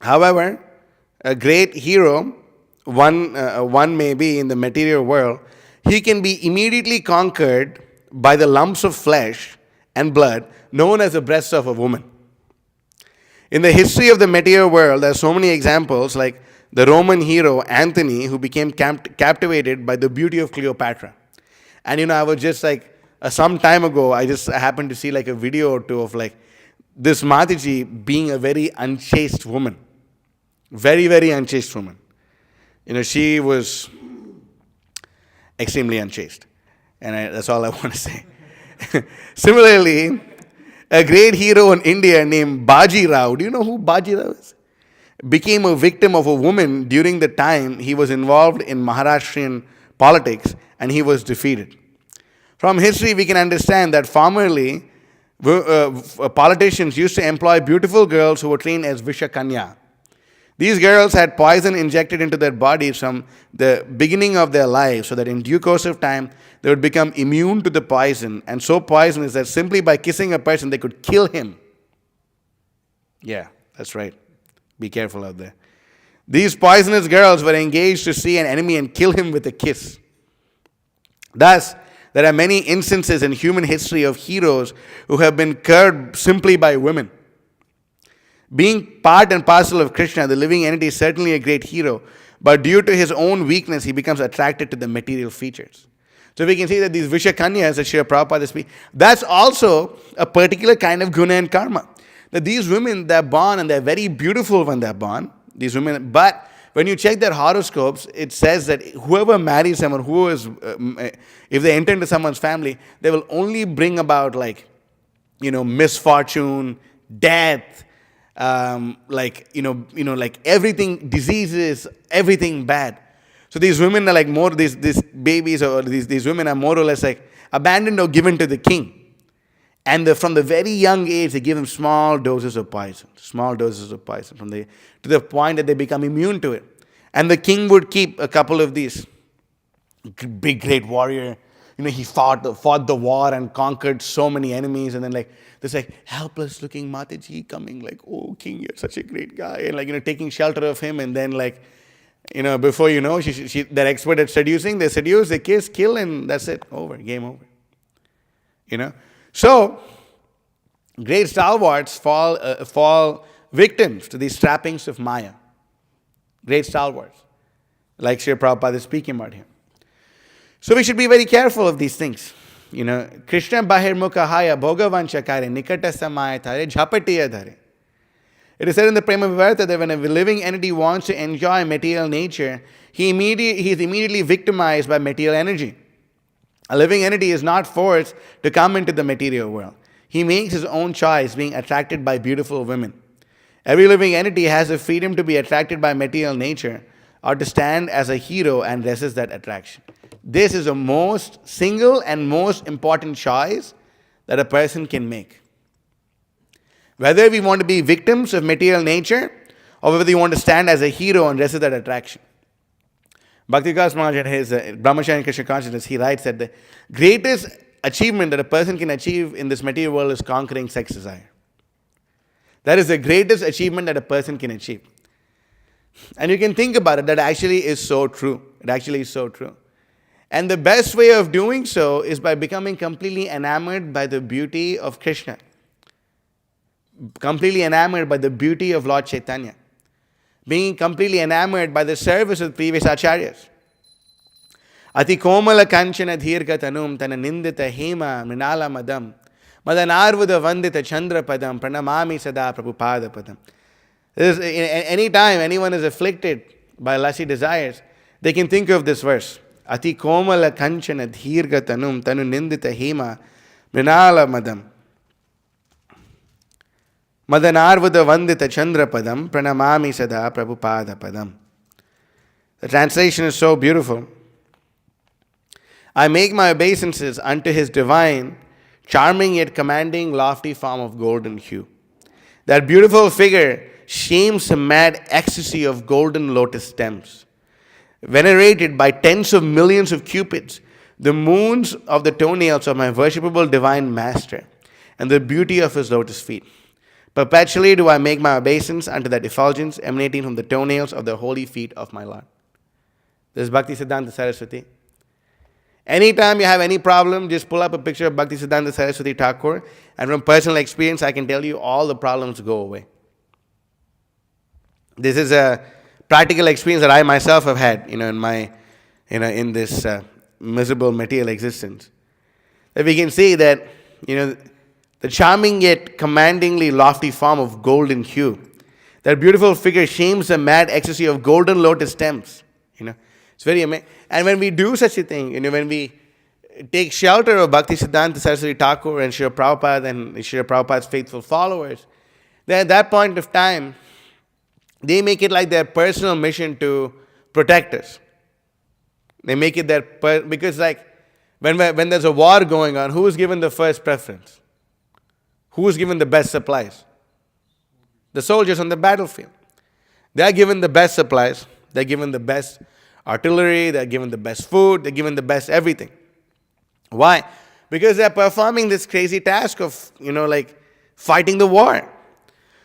However, a great hero, one may be in the material world, he can be immediately conquered by the lumps of flesh and blood known as the breasts of a woman. In the history of the material world, there are so many examples, like the Roman hero Antony, who became captivated by the beauty of Cleopatra. And I was just like, some time ago, I just happened to see like a video or two of like this Mataji being a very unchaste woman. Very, very unchaste woman. She was extremely unchaste. And that's all I want to say. Similarly, a great hero in India named Baji Rao, do you know who Baji Rao is? Became a victim of a woman during the time he was involved in Maharashtrian politics, and he was defeated. From history, we can understand that formerly politicians used to employ beautiful girls who were trained as Vishakanya. These girls had poison injected into their bodies from the beginning of their lives, so that in due course of time, they would become immune to the poison, and so poisonous that simply by kissing a person, they could kill him. Yeah, that's right. Be careful out there. These poisonous girls were engaged to see an enemy and kill him with a kiss. Thus, there are many instances in human history of heroes who have been curbed simply by women. Being part and parcel of Krishna, the living entity is certainly a great hero, but due to his own weakness, he becomes attracted to the material features. So we can see that these Vishakanyas that Srila Prabhupada speaks, that's also a particular kind of guna and karma. That these women, they're born and they're very beautiful when they're born, these women, but when you check their horoscopes, it says that whoever marries someone, if they enter into someone's family, they will only bring about misfortune, death, like everything, diseases, everything bad. So these women are like more, these babies or these women are more or less like abandoned or given to the king. And from the very young age, they give them small doses of poison, to the point that they become immune to it. And the king would keep a couple of these big, great warrior. He fought the war and conquered so many enemies. And then this helpless looking Mataji coming like, oh, king, you're such a great guy. And taking shelter of him. And then before you know, they're expert at seducing. They seduce, they kiss, kill, and that's it. Over, game over. So, great stalwarts fall victims to these trappings of Maya. Great stalwarts, like Srila Prabhupada is speaking about here. So we should be very careful of these things. Krishna bahirmukha haya bhogavancha kare nikata samaya thare jhapatiya dhare. It is said in the Prema Vivarta that when a living entity wants to enjoy material nature, he is immediately victimized by material energy. A living entity is not forced to come into the material world. He makes his own choice, being attracted by beautiful women. Every living entity has the freedom to be attracted by material nature or to stand as a hero and resist that attraction. This is the most single and most important choice that a person can make. Whether we want to be victims of material nature or whether we want to stand as a hero and resist that attraction. Bhakti-Vikas Maharaj, in his Brahmacharya and Krishna Consciousness, he writes that the greatest achievement that a person can achieve in this material world is conquering sex desire. That is the greatest achievement that a person can achieve. And you can think about it, that actually is so true. It actually is so true. And the best way of doing so is by becoming completely enamored by the beauty of Krishna. Completely enamored by the beauty of Lord Chaitanya. Being completely enamored by the service of previous acharyas. Ati komala kanchana dhirga tanum tana nindita hema mrinala madam madanarvuda vandita chandra padam pranamami sada prabhupada padam. Any time anyone is afflicted by lusty desires, they can think of this verse. Ati komala kanchana dhirga tanum tanu nindita hema Mrinala Madam. Madanarvada Vandita Chandra Padam Pranamami Sada Prabhupada Padam. The translation is so beautiful. I make my obeisances unto his divine, charming yet commanding, lofty form of golden hue. That beautiful figure shames a mad ecstasy of golden lotus stems. Venerated by tens of millions of cupids, the moons of the toenails of my worshipable divine master, and the beauty of his lotus feet. Perpetually do I make my obeisance unto that effulgence emanating from the toenails of the holy feet of my Lord. This is Bhakti Siddhanta Saraswati. Anytime you have any problem, just pull up a picture of Bhakti Siddhanta Saraswati Thakur, and from personal experience, I can tell you all the problems go away. This is a practical experience that I myself have had, in this miserable material existence. That we can see that, the charming yet commandingly lofty form of golden hue, that beautiful figure shames the mad ecstasy of golden lotus stems. It's very amazing. And when we do such a thing, when we take shelter of Bhakti Siddhanta Saraswati Thakur and Srila Prabhupada and Srila Prabhupada's faithful followers, then at that point of time, they make it like their personal mission to protect us. They make it because when there's a war going on, who is given the first preference? Who is given the best supplies? The soldiers on the battlefield. They are given the best supplies. They're given the best artillery. They're given the best food. They're given the best everything. Why? Because they're performing this crazy task of, fighting the war.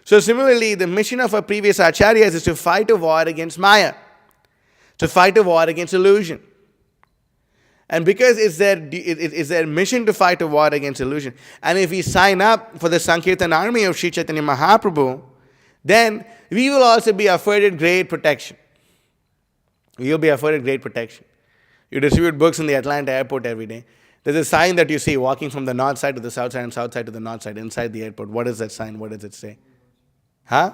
So similarly, the mission of our previous acharyas is to fight a war against Maya, to fight a war against illusion. And because it's their mission to fight a war against illusion, and if we sign up for the Sankirtan army of Sri Chaitanya Mahaprabhu, then we will also be afforded great protection. We will be afforded great protection. You distribute books in the Atlanta airport every day. There's a sign that you see walking from the north side to the south side and south side to the north side inside the airport. What is that sign? What does it say? Huh?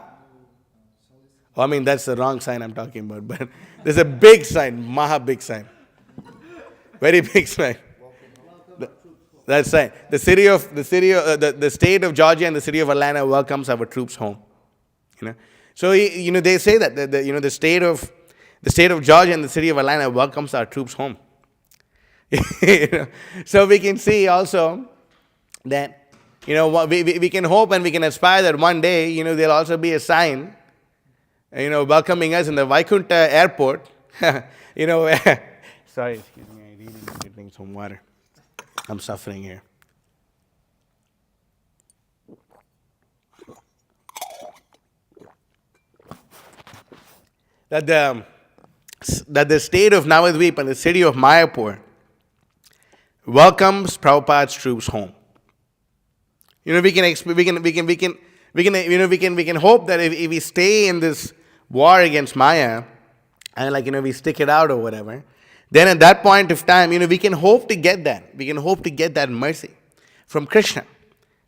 Oh, that's the wrong sign I'm talking about. But there's a big sign, maha big sign. Very big sign. That's right. The state of Georgia and the city of Atlanta welcomes our troops home. So they say that the state of Georgia and the city of Atlanta welcomes our troops home. So we can see also that we can hope and we can aspire that one day there'll also be a sign welcoming us in the Vaikunta airport. Sorry, excuse me. I really need to drink some water. I'm suffering here. That the state of Navadvip and the city of Mayapur welcomes Prabhupada's troops home. We can hope that if we stay in this war against Maya and we stick it out or whatever, then at that point of time, we can hope to get that. We can hope to get that mercy from Krishna.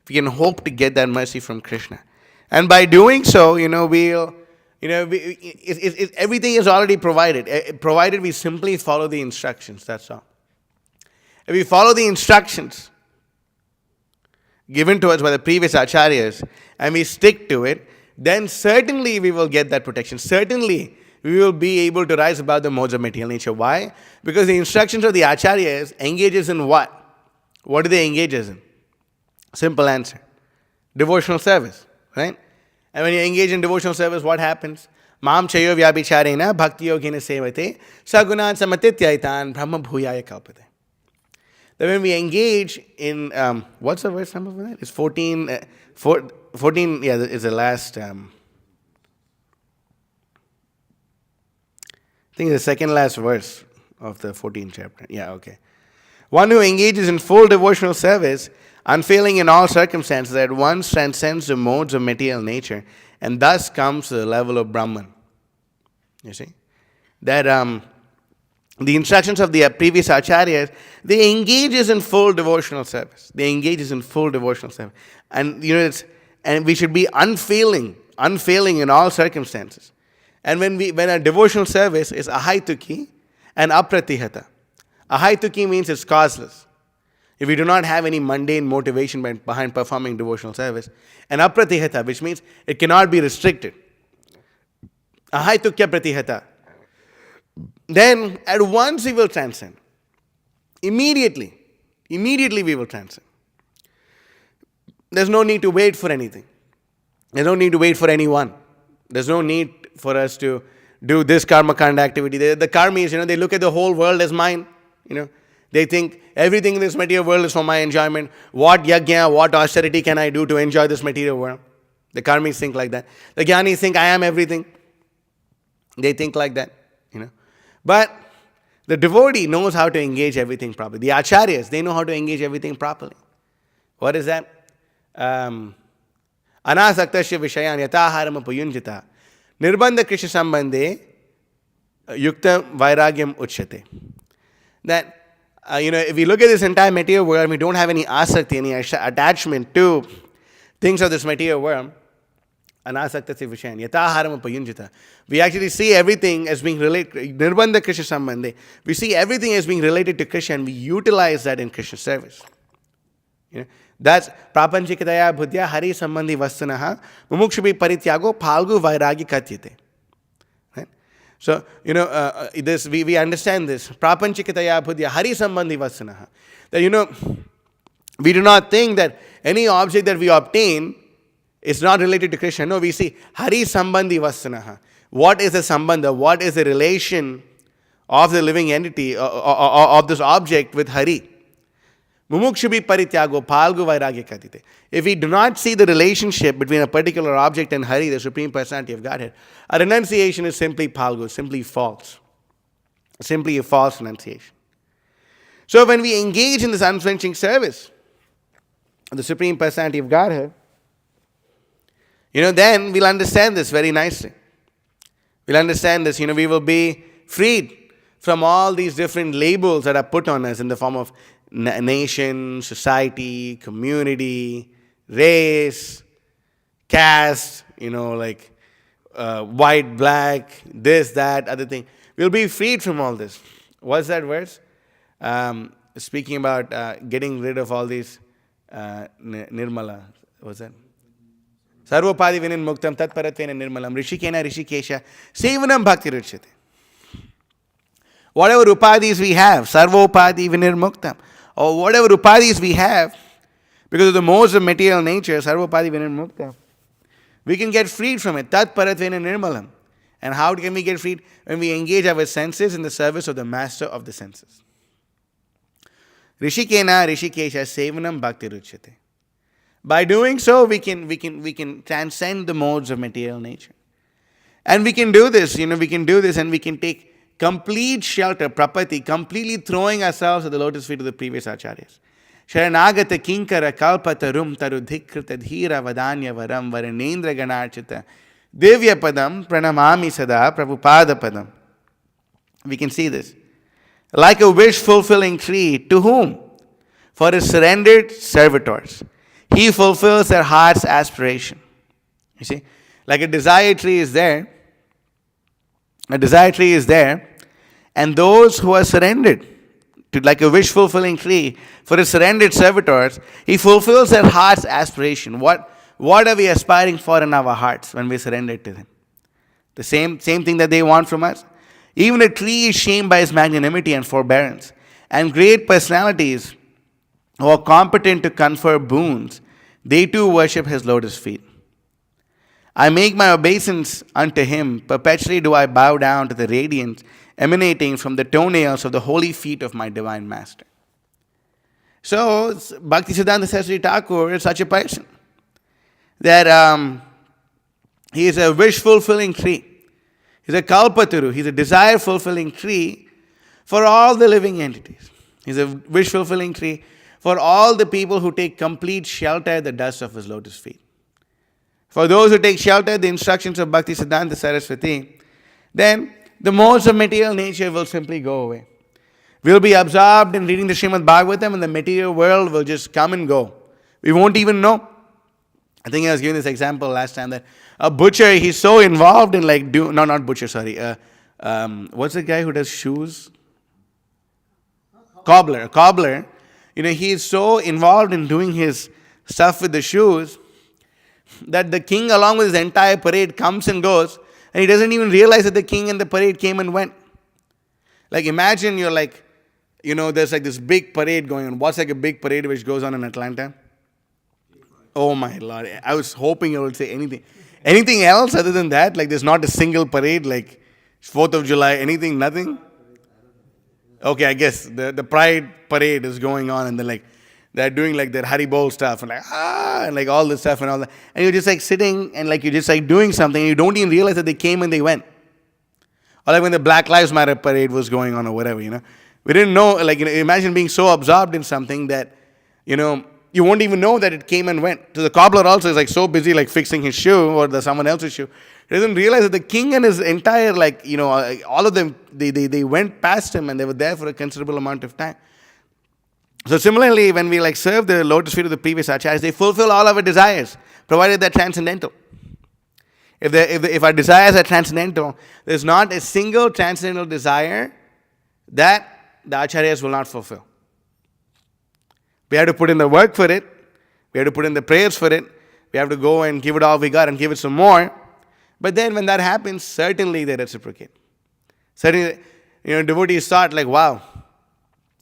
We can hope to get that mercy from Krishna. And by doing so, everything is already provided. Provided we simply follow the instructions, that's all. If we follow the instructions given to us by the previous acharyas and we stick to it, then certainly we will get that protection. Certainly we will be able to rise above the modes of material nature. Why? Because the instructions of the acharyas engages in what? What do they engage us in? Simple answer. Devotional service, right? And when you engage in devotional service, what happens? Mam chayo vyabhicharena bhakti yogena sevate sagunan samatityaitan brahma bhuyaya kalpate. That when we engage in, what's the verse number for that? It's 14, 14, yeah, is the last, I think the second last verse of the 14th chapter. Yeah, okay. One who engages in full devotional service, unfailing in all circumstances, at once transcends the modes of material nature and thus comes to the level of Brahman. You see? That the instructions of the previous acharyas, they engages in full devotional service. They engages in full devotional service. And and we should be unfailing in all circumstances. And when a devotional service is ahaituki and apratihata. Ahaituki means it's causeless. if we do not have any mundane motivation behind performing devotional service, and apratihata, which means it cannot be restricted, ahaitukya pratihata, then at once we will transcend. Immediately we will transcend. There's no need to wait for anything. There's no need to wait for anyone. There's no need for us to do this karma kanda activity. The karmis, they look at the whole world as mine. They think everything in this material world is for my enjoyment. What yajna, what austerity can I do to enjoy this material world? The karmis think like that. The jnanis think I am everything. They think like that, But the devotee knows how to engage everything properly. The acharyas, they know how to engage everything properly. What is that? Anasaktasya vishayan yataharam upayunjita nirbandha krishna sambandhe yukta vairagyam uchyate. That, if we look at this entire material world, we don't have any asakti, any attachment to things of this material world. Anasaktasya vishayan yataharam upayunjita. We actually see everything as being related. Nirbandha krishna sambandhe. We see everything as being related to Krishna, and we utilize that in Krishna service. That's prapanchikataya buddhya hari sambandhi vastunaha mumukshubhi parityago phalgu vairagi katyate. Right? So, this we understand this. Prapanchikataya buddhya hari sambandhi vastunaha. That, we do not think that any object that we obtain is not related to Krishna. No, we see hari sambandhi vastunaha. What is the sambandha? What is the relation of the living entity, of this object with Hari? Mumukshubhi parityago phalgu vairagya katite. If we do not see the relationship between a particular object and Hari, the Supreme Personality of Godhead, our renunciation is simply phalgu, simply false. Simply a false renunciation. So when we engage in this unflinching service of the Supreme Personality of Godhead, then we'll understand this very nicely. We'll understand this, we will be freed from all these different labels that are put on us in the form of nation, society, community, race, caste, white, black, this, that, other thing. We'll be freed from all this. What's that verse? Speaking about getting rid of all these nirmala. What's that? Sarvopadi vinin muktam tat paratvena nirmalam rishikena rishikesha sevanam bhakti ruchyate. Whatever upadis we have, sarvopadi vinir muktam, or whatever upadis we have, because of the modes of material nature, sarvopadi vinir muktam, we can get freed from it. Tat paratvena nirmalam. And how can we get freed? When we engage our senses in the service of the master of the senses. Rishikena rishikesha sevanam bhakti ruchyate. By doing so, we can transcend the modes of material nature. And we can do this, and we can take complete shelter, prapati, completely throwing ourselves at the lotus feet of the previous acharyas. Sharanagata kinkara kalpatarum tarudhikrita dhira vadanya varam varanendra ganarchita divya padam pranamami sada prabhupada padam. We can see this. Like a wish-fulfilling tree, to whom? For his surrendered servitors. He fulfills their heart's aspiration. You see, like a desire tree is there. A desire tree is there. And those who are surrendered to, like a wish-fulfilling tree, for his surrendered servitors, he fulfills their heart's aspiration. What are we aspiring for in our hearts when we surrender to him? The same thing that they want from us. Even a tree is shamed by his magnanimity and forbearance. And great personalities who are competent to confer boons, they too worship his lotus feet. I make my obeisance unto him. Perpetually do I bow down to the radiance emanating from the toenails of the holy feet of my divine master. So, Bhaktisiddhanta Saraswati Thakur is such a person that he is a wish-fulfilling tree. He's a kalpataru. He's a desire-fulfilling tree for all the living entities. He's a wish-fulfilling tree for all the people who take complete shelter at the dust of his lotus feet. For those who take shelter at the instructions of Bhaktisiddhanta Saraswati, then the modes of material nature will simply go away. We'll be absorbed in reading the Srimad Bhagavatam, and the material world will just come and go. We won't even know. I think I was giving this example last time that a butcher, he's so involved in not butcher, sorry. What's the guy who does shoes? Cobbler. he is so involved in doing his stuff with the shoes that the king, along with his entire parade, comes and goes, and he doesn't even realize that the king and the parade came and went. Like, imagine you're like, there's like this big parade going on. What's like a big parade which goes on in Atlanta? Oh my Lord. I was hoping you would say anything. Anything else other than that? Like, there's not a single parade, like 4th of July, anything, nothing? Okay, I guess the Pride parade is going on, and they're doing like their Haribol stuff, and like, and like all this stuff and all that. And you're just like sitting and like you're just like doing something, and you don't even realize that they came and they went. Or like when the Black Lives Matter parade was going on or whatever, We didn't know, like, imagine being so absorbed in something that, you won't even know that it came and went. So the cobbler also is like so busy like fixing his shoe or someone else's shoe. He doesn't realize that the king and his entire, all of them, they went past him and they were there for a considerable amount of time. So similarly, when we like serve the lotus feet of the previous acharyas, they fulfill all our desires, provided they're transcendental. If our desires are transcendental, there's not a single transcendental desire that the acharyas will not fulfill. We have to put in the work for it. We have to put in the prayers for it. We have to go and give it all we got and give it some more. But then when that happens, certainly they reciprocate. Certainly, devotees thought like, wow,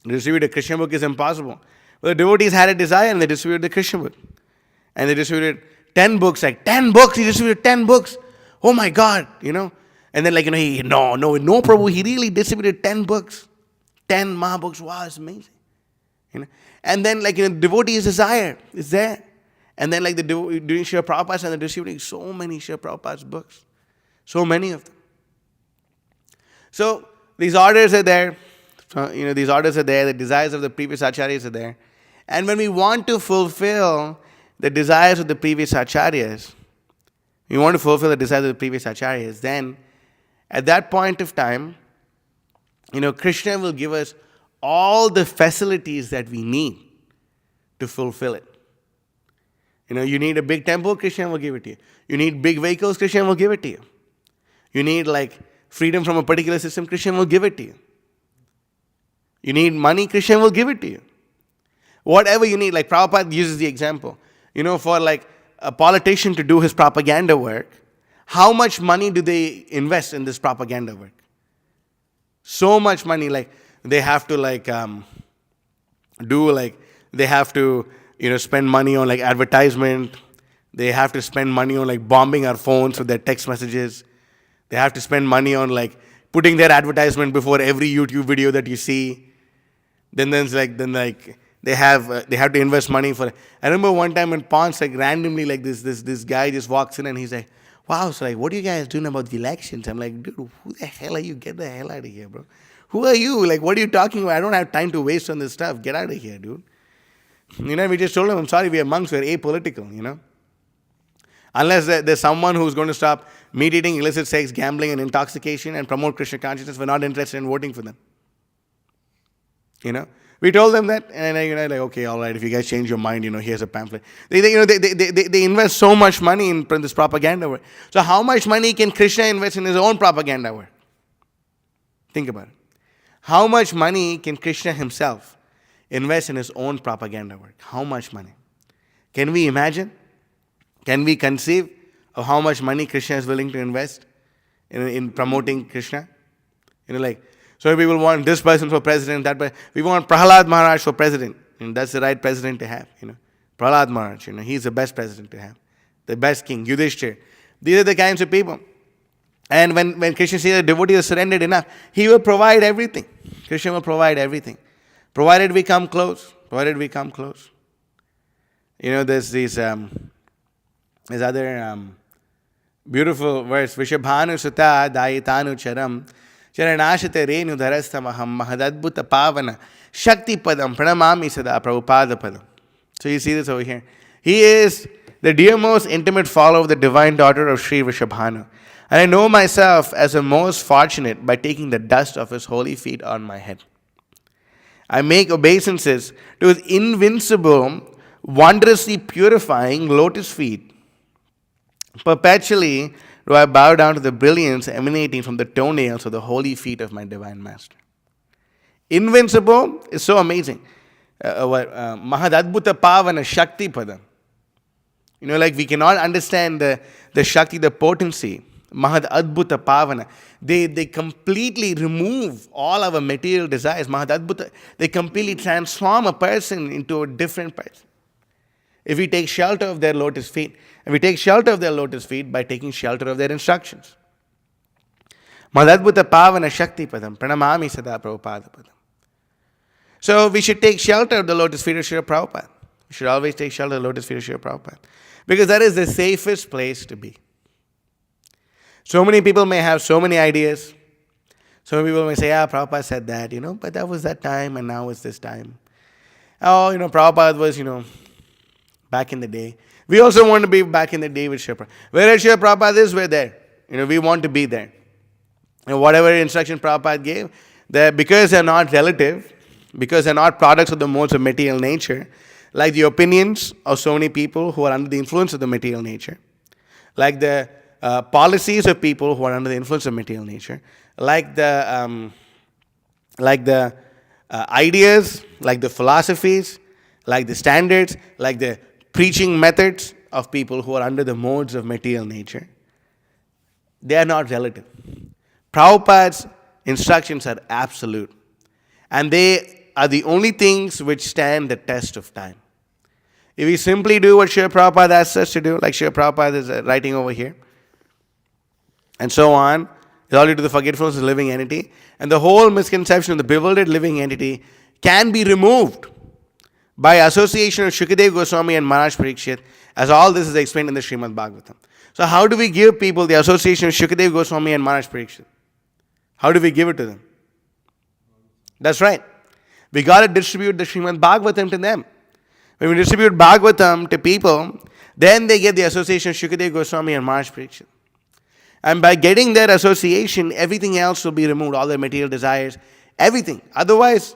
to distribute a Krishna book is impossible. Well, the devotees had a desire and they distributed the Krishna book. And they distributed 10 books, like 10 books, he distributed 10 books. Oh my God, And then no, Prabhu, he really distributed 10 books. 10 Mahabooks, wow, it's amazing. And then devotee's desire is there. And then doing Srila Prabhupada's and they're distributing so many Srila Prabhupada's books. So many of them. So these orders are there. These orders are there. The desires of the previous acharyas are there. And when we want to fulfill the desires of the previous acharyas, then at that point of time, Krishna will give us all the facilities that we need to fulfill it. You need a big temple, Krishna will give it to you. You need big vehicles, Krishna will give it to you. You need freedom from a particular system, Krishna will give it to you. You need money, Krishna will give it to you. Whatever you need, like Prabhupada uses the example, for a politician to do his propaganda work, how much money do they invest in this propaganda work? So much money, they have to they have to spend money on advertisement. They have to spend money on bombing our phones with their text messages. They have to spend money on putting their advertisement before every YouTube video that you see. Then they have to invest money for it. I remember one time in Ponce, randomly this guy just walks in and he's like, wow, so what are you guys doing about the elections? I'm like, dude, who the hell are you? Get the hell out of here, bro. Who are you? What are you talking about? I don't have time to waste on this stuff. Get out of here, dude. We just told him, I'm sorry, we are monks, we're apolitical, Unless there's someone who's going to stop meat eating, illicit sex, gambling, and intoxication and promote Krishna consciousness, we're not interested in voting for them. We told them that, and okay, all right, if you guys change your mind, here's a pamphlet. They invest so much money in this propaganda work. So how much money can Krishna invest in his own propaganda work? Think about it. How much money can Krishna himself invest in his own propaganda work? How much money? Can we imagine? Can we conceive of how much money Krishna is willing to invest in promoting Krishna? So people want this person for president, that person. We want Prahlad Maharaj for president. And that's the right president to have. Prahlad Maharaj, he's the best president to have. The best king, Yudhishthir. These are the kinds of people. And when Krishna says the devotee is surrendered enough, he will provide everything. Krishna will provide everything. Provided we come close. Provided we come close. There's this other beautiful verse. Vishabhanu sutta dayitanu charam charanashate renu dharastamaham mahadadbhuta pavana shakti padam pranamami sada Prabhupada padam. So you see this over here. He is the dearmost intimate follower of the divine daughter of Sri Vishabhanu. And I know myself as the most fortunate by taking the dust of his holy feet on my head. I make obeisances to his invincible, wondrously purifying lotus feet. Perpetually do I bow down to the brilliance emanating from the toenails of the holy feet of my divine master. Invincible is so amazing. Mahadadbhuta Pavana Shakti Padam. Like we cannot understand the Shakti, the potency. Mahad Adbhuta Pavana. They completely remove all our material desires. Mahad Adbhuta. They completely transform a person into a different person. If we take shelter of their lotus feet, and we take shelter of their lotus feet by taking shelter of their instructions. Mahadadbhuta Pavana Shakti Padam. Pranamami Sada Prabhupada Padam. So we should take shelter of the lotus feet of Srila Prabhupada. We should always take shelter of the lotus feet of Srila Prabhupada. Because that is the safest place to be. So many people may have so many ideas. So many people may say, Prabhupada said that, but that was that time and now it's this time. Oh, Prabhupada was, back in the day. We also want to be back in the day with Srila Prabhupada. Wherever Srila Prabhupada is, we're there. We want to be there. And whatever instruction Prabhupada gave, because they're not relative, because they're not products of the modes of material nature, like the opinions of so many people who are under the influence of the material nature, like the policies of people who are under the influence of material nature, like the ideas, like the philosophies, like the standards, like the preaching methods of people who are under the modes of material nature. They are not relative. Prabhupada's instructions are absolute. And they are the only things which stand the test of time. If we simply do what Srila Prabhupada asks us to do, like Srila Prabhupada is writing over here, and so on, it's all due to the forgetfulness of the living entity, and the whole misconception of the bewildered living entity can be removed by association of Shukadev Goswami and Maharaj Parikshit, as all this is explained in the Srimad Bhagavatam. So how do we give people the association of Shukadev Goswami and Maharaj Parikshit? How do we give it to them? That's right. We got to distribute the Srimad Bhagavatam to them. When we distribute Bhagavatam to people, then they get the association of Shukadev Goswami and Maharaj Parikshit. And by getting their association, everything else will be removed, all their material desires, everything. Otherwise,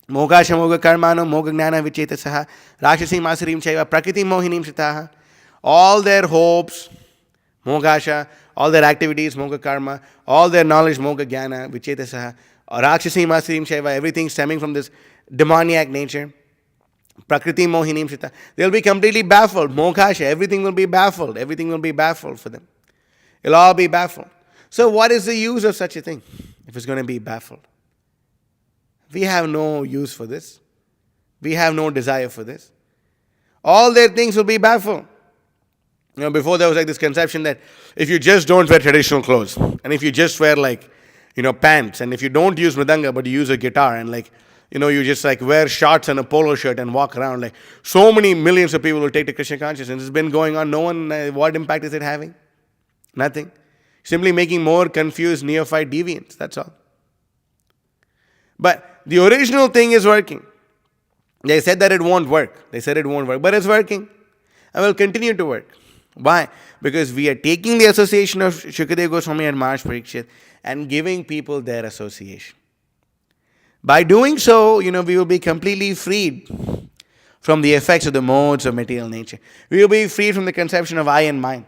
Mogasha Moga Karmano, Moga Gnana Vichetasaha, Rakshasi Masarim Chaiva, Prakriti Mohinim Shitaha, all their hopes, Mogasha, all their activities, Moga Karma, all their knowledge, Moga Jnana, Vichetasaha, Rakshasi Masarim Shaiva, everything stemming from this demoniac nature, Prakriti Mohinim Shita, they'll be completely baffled. Moksha, everything will be baffled. Everything will be baffled for them. It'll all be baffled. So what is the use of such a thing if it's going to be baffled? We have no use for this. We have no desire for this. All their things will be baffled. Before there was like this conception that if you just don't wear traditional clothes, and if you just wear pants, and if you don't use mridanga but you use a guitar, and you just wear shorts and a polo shirt and walk around, so many millions of people will take to Krishna consciousness. It's been going on. No one, what impact is it having? Nothing. Simply making more confused neophyte deviants. That's all. But the original thing is working. They said that it won't work. But it's working. And will continue to work. Why? Because we are taking the association of Shukadev Goswami and Maharaj Parikshit and giving people their association. By doing so, we will be completely freed from the effects of the modes of material nature. We will be freed from the conception of I and mine.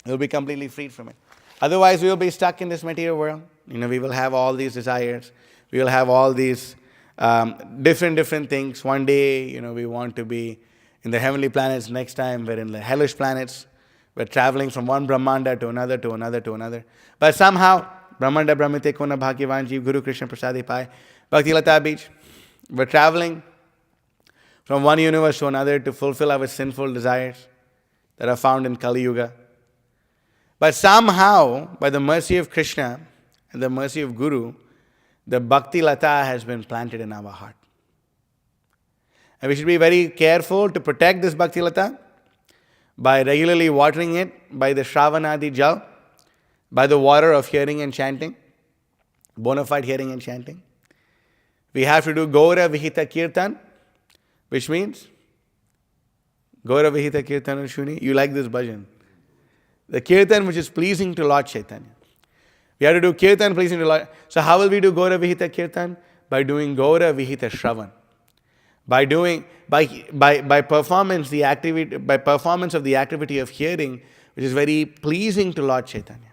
We will be completely freed from it. Otherwise, we will be stuck in this material world. We will have all these desires. We will have all these different things. One day, we want to be in the heavenly planets. Next time, we're in the hellish planets. We're traveling from one Brahmanda to another, to another, to another. But somehow, Brahmanda Brahmite Kona Bhagyavan Jeev Guru Krishna Prasadi Pai Bhakti Lata Beach. We're traveling from one universe to another to fulfill our sinful desires that are found in Kali Yuga. But somehow, by the mercy of Krishna and the mercy of Guru, the Bhakti Lata has been planted in our heart. And we should be very careful to protect this Bhakti Lata by regularly watering it by the Shravanadi Jal, by the water of hearing and chanting, bona fide hearing and chanting. We have to do Gaura Vihita Kirtan, which means Gaura Vihita Kirtan Shuni. You like this bhajan. The Kirtan which is pleasing to Lord Chaitanya. We have to do Kirtan pleasing to Lord. So how will we do Gaura Vihita Kirtan? By doing Gaura Vihita Shravan. By performance of the activity of hearing, which is very pleasing to Lord Chaitanya.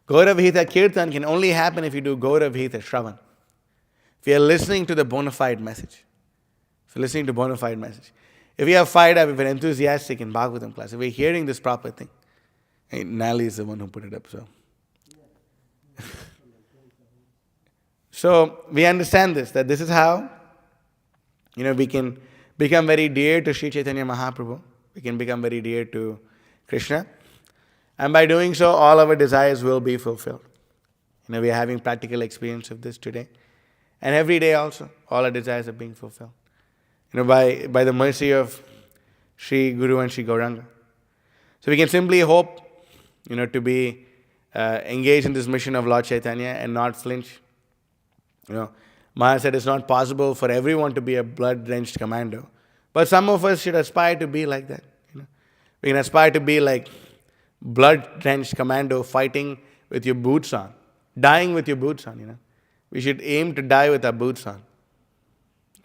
Gaura Vihita Kirtan can only happen if you do Gaura Vihita Shravan. If we are listening to the bona fide message, if we're listening to bona fide message, if we are fired up, if we're enthusiastic in Bhagavatam class, if we're hearing this proper thing, and Nally is the one who put it up, so. So we understand this, that this is how, we can become very dear to Sri Chaitanya Mahaprabhu. We can become very dear to Krishna. And by doing so, all our desires will be fulfilled. We are having practical experience of this today. And every day also, all our desires are being fulfilled. By the mercy of Sri Guru and Sri Gauranga. So we can simply hope, to be engaged in this mission of Lord Chaitanya and not flinch. Maharaj said it's not possible for everyone to be a blood-drenched commando. But some of us should aspire to be like that. We can aspire to be like blood-drenched commando fighting with your boots on, dying with your boots on. We should aim to die with our boots on.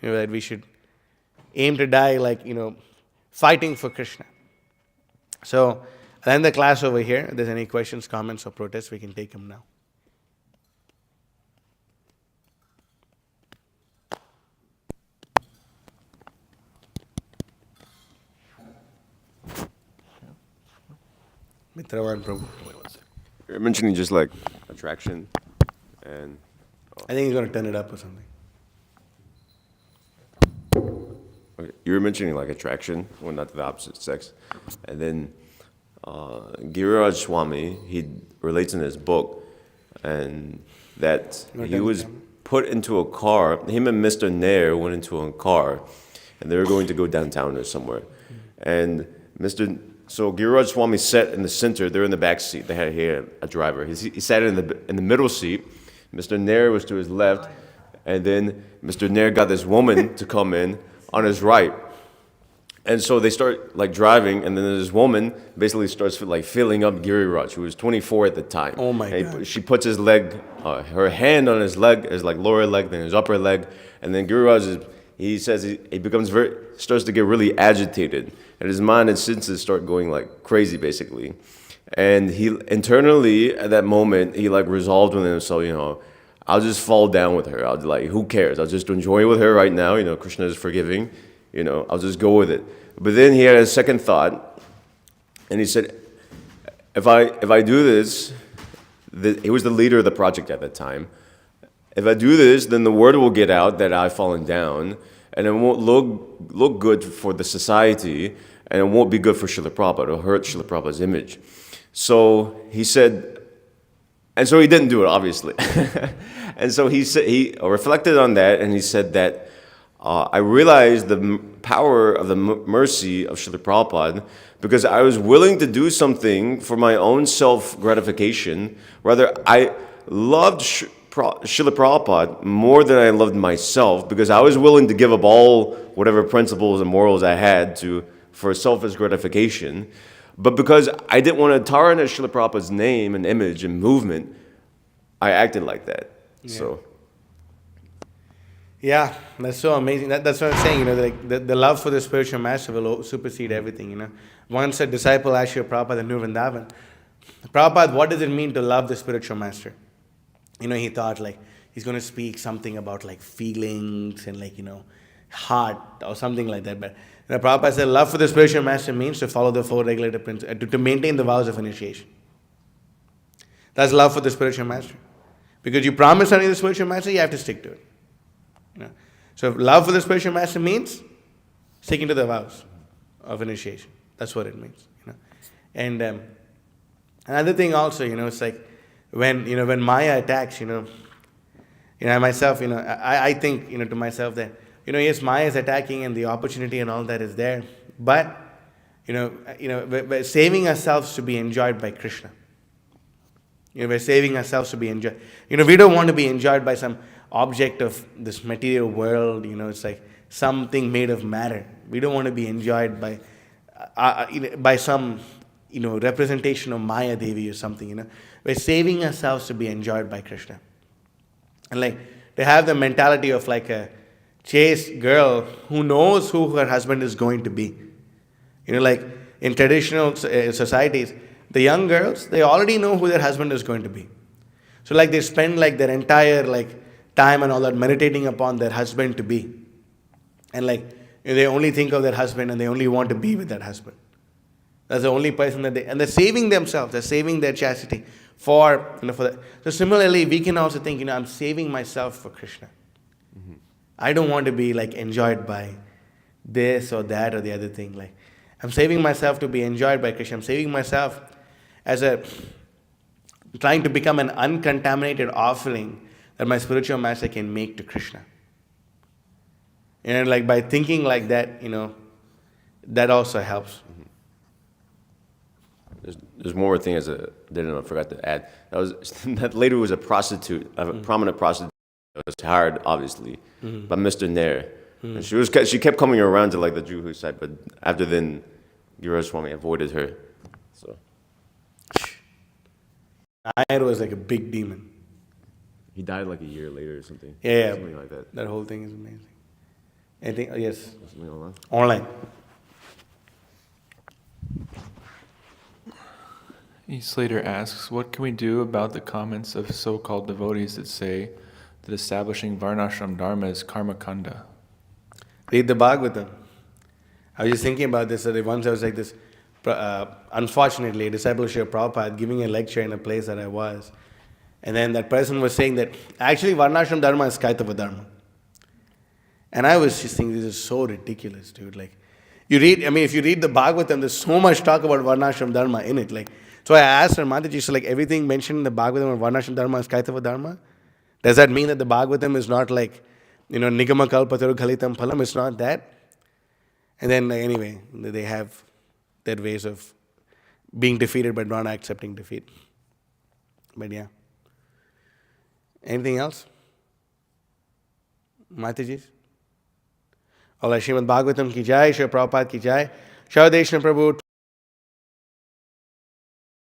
That we should aim to die like, fighting for Krishna. So, I'll end the class over here. If there's any questions, comments, or protests, we can take them now. Mitravan Prabhu. You're mentioning just like attraction and... I think he's going to turn it up or something. Okay. You were mentioning like attraction, well, not to the opposite sex. And then Giriraj Swami, he relates in his book and that he was put into a car. Him and Mr. Nair went into a car and they were going to go downtown or somewhere. And So Giriraj Swami sat in the center. They're in the back seat. They had a driver. He sat in the middle seat. Mr. Nair was to his left, and then Mr. Nair got this woman to come in on his right. And so they start like driving, and then this woman basically starts like filling up Giriraj, who was 24 at the time. Oh my God! She puts his leg, her hand on his leg, his like lower leg, then his upper leg, and then Giriraj he says he becomes starts to get really agitated, and his mind and senses start going like crazy, basically. And he internally at that moment he like resolved with himself, I'll just fall down with her. I'll like, who cares? I'll just enjoy with her right now. Krishna is forgiving. I'll just go with it. But then he had a second thought, and he said, if I do this, he was the leader of the project at that time. If I do this, then the word will get out that I've fallen down, and it won't look good for the society, and it won't be good for Srila Prabhupada. It'll hurt Srila Prabhupada's image. So he said, and so he didn't do it, obviously. And so he reflected on that, and he said that I realized the power of the mercy of Srila Prabhupada because I was willing to do something for my own self-gratification. Rather, I loved Srila Prabhupada more than I loved myself because I was willing to give up all whatever principles and morals I had for selfish gratification. But because I didn't want to tarnish Srila Prabhupada's name and image and movement, I acted like that. Yeah. So. Yeah, that's so amazing. That's what I'm saying, the love for the spiritual master will supersede everything, Once a disciple asked Srila Prabhupada in New Vrindavan, Prabhupada, what does it mean to love the spiritual master? He thought like he's going to speak something about like feelings and like, heart or something like that. But Prabhupada said love for the spiritual master means to follow the four regulative principles, to maintain the vows of initiation. That's love for the spiritual master. Because you promise something to the spiritual master, you have to stick to it. So love for the spiritual master means sticking to the vows of initiation. That's what it means. And another thing also, it's like when Maya attacks, myself, I think, to myself that, yes, Maya is attacking and the opportunity and all that is there, but, we're saving ourselves to be enjoyed by Krishna. We're saving ourselves to be enjoyed. We don't want to be enjoyed by some object of this material world, it's like something made of matter. We don't want to be enjoyed by some, representation of Maya Devi or something, We're saving ourselves to be enjoyed by Krishna. And like, to have the mentality of like a chaste girl who knows who her husband is going to be. Like in traditional societies, the young girls, they already know who their husband is going to be. So like they spend like their entire like time and all that meditating upon their husband to be. And like, they only think of their husband and they only want to be with that husband. That's the only person that and they're saving themselves, they're saving their chastity for that. So similarly, we can also think, I'm saving myself for Krishna. I don't want to be like enjoyed by this or that or the other thing. Like, I'm saving myself to be enjoyed by Krishna. I'm saving myself as trying to become an uncontaminated offering that my spiritual master can make to Krishna. And like by thinking like that, that also helps. There's one more thing I forgot to add. That lady was a prostitute, a prominent prostitute. That was hired, obviously, by Mr. Nair. And she kept coming around to like the Juhu side, but after then, Giriraj Swami avoided her. So Nair was like a big demon. he died like a year later or something. Yeah. Something like that. That whole thing is amazing. I think, yes. Something online. Online. E. Slater asks, what can we do about the comments of so-called devotees that say that establishing Varnashram Dharma is karma kanda? Read the Bhagavatam. I was just thinking about this, that once I was like this, unfortunately, a disciple of Srila Prabhupada giving a lecture in a place that I was. And then that person was saying that actually Varnashram Dharma is Kaitava Dharma. And I was just thinking, this is so ridiculous, dude. Like, if you read the Bhagavatam, there's so much talk about Varnashram Dharma in it. Like, so I asked her, Mataji, so like everything mentioned in the Bhagavatam of Varnashram Dharma is Kaitava Dharma? Does that mean that the Bhagavatam is not like, Nigama Kalpataru Khalitam Phalam? It's not that? And then, anyway, they have their ways of being defeated but not accepting defeat. But yeah. Anything else? Mataji? Allah Srimad Bhagavatam ki jai, Srila Prabhupada ki jai, Shava Deshna Prabhu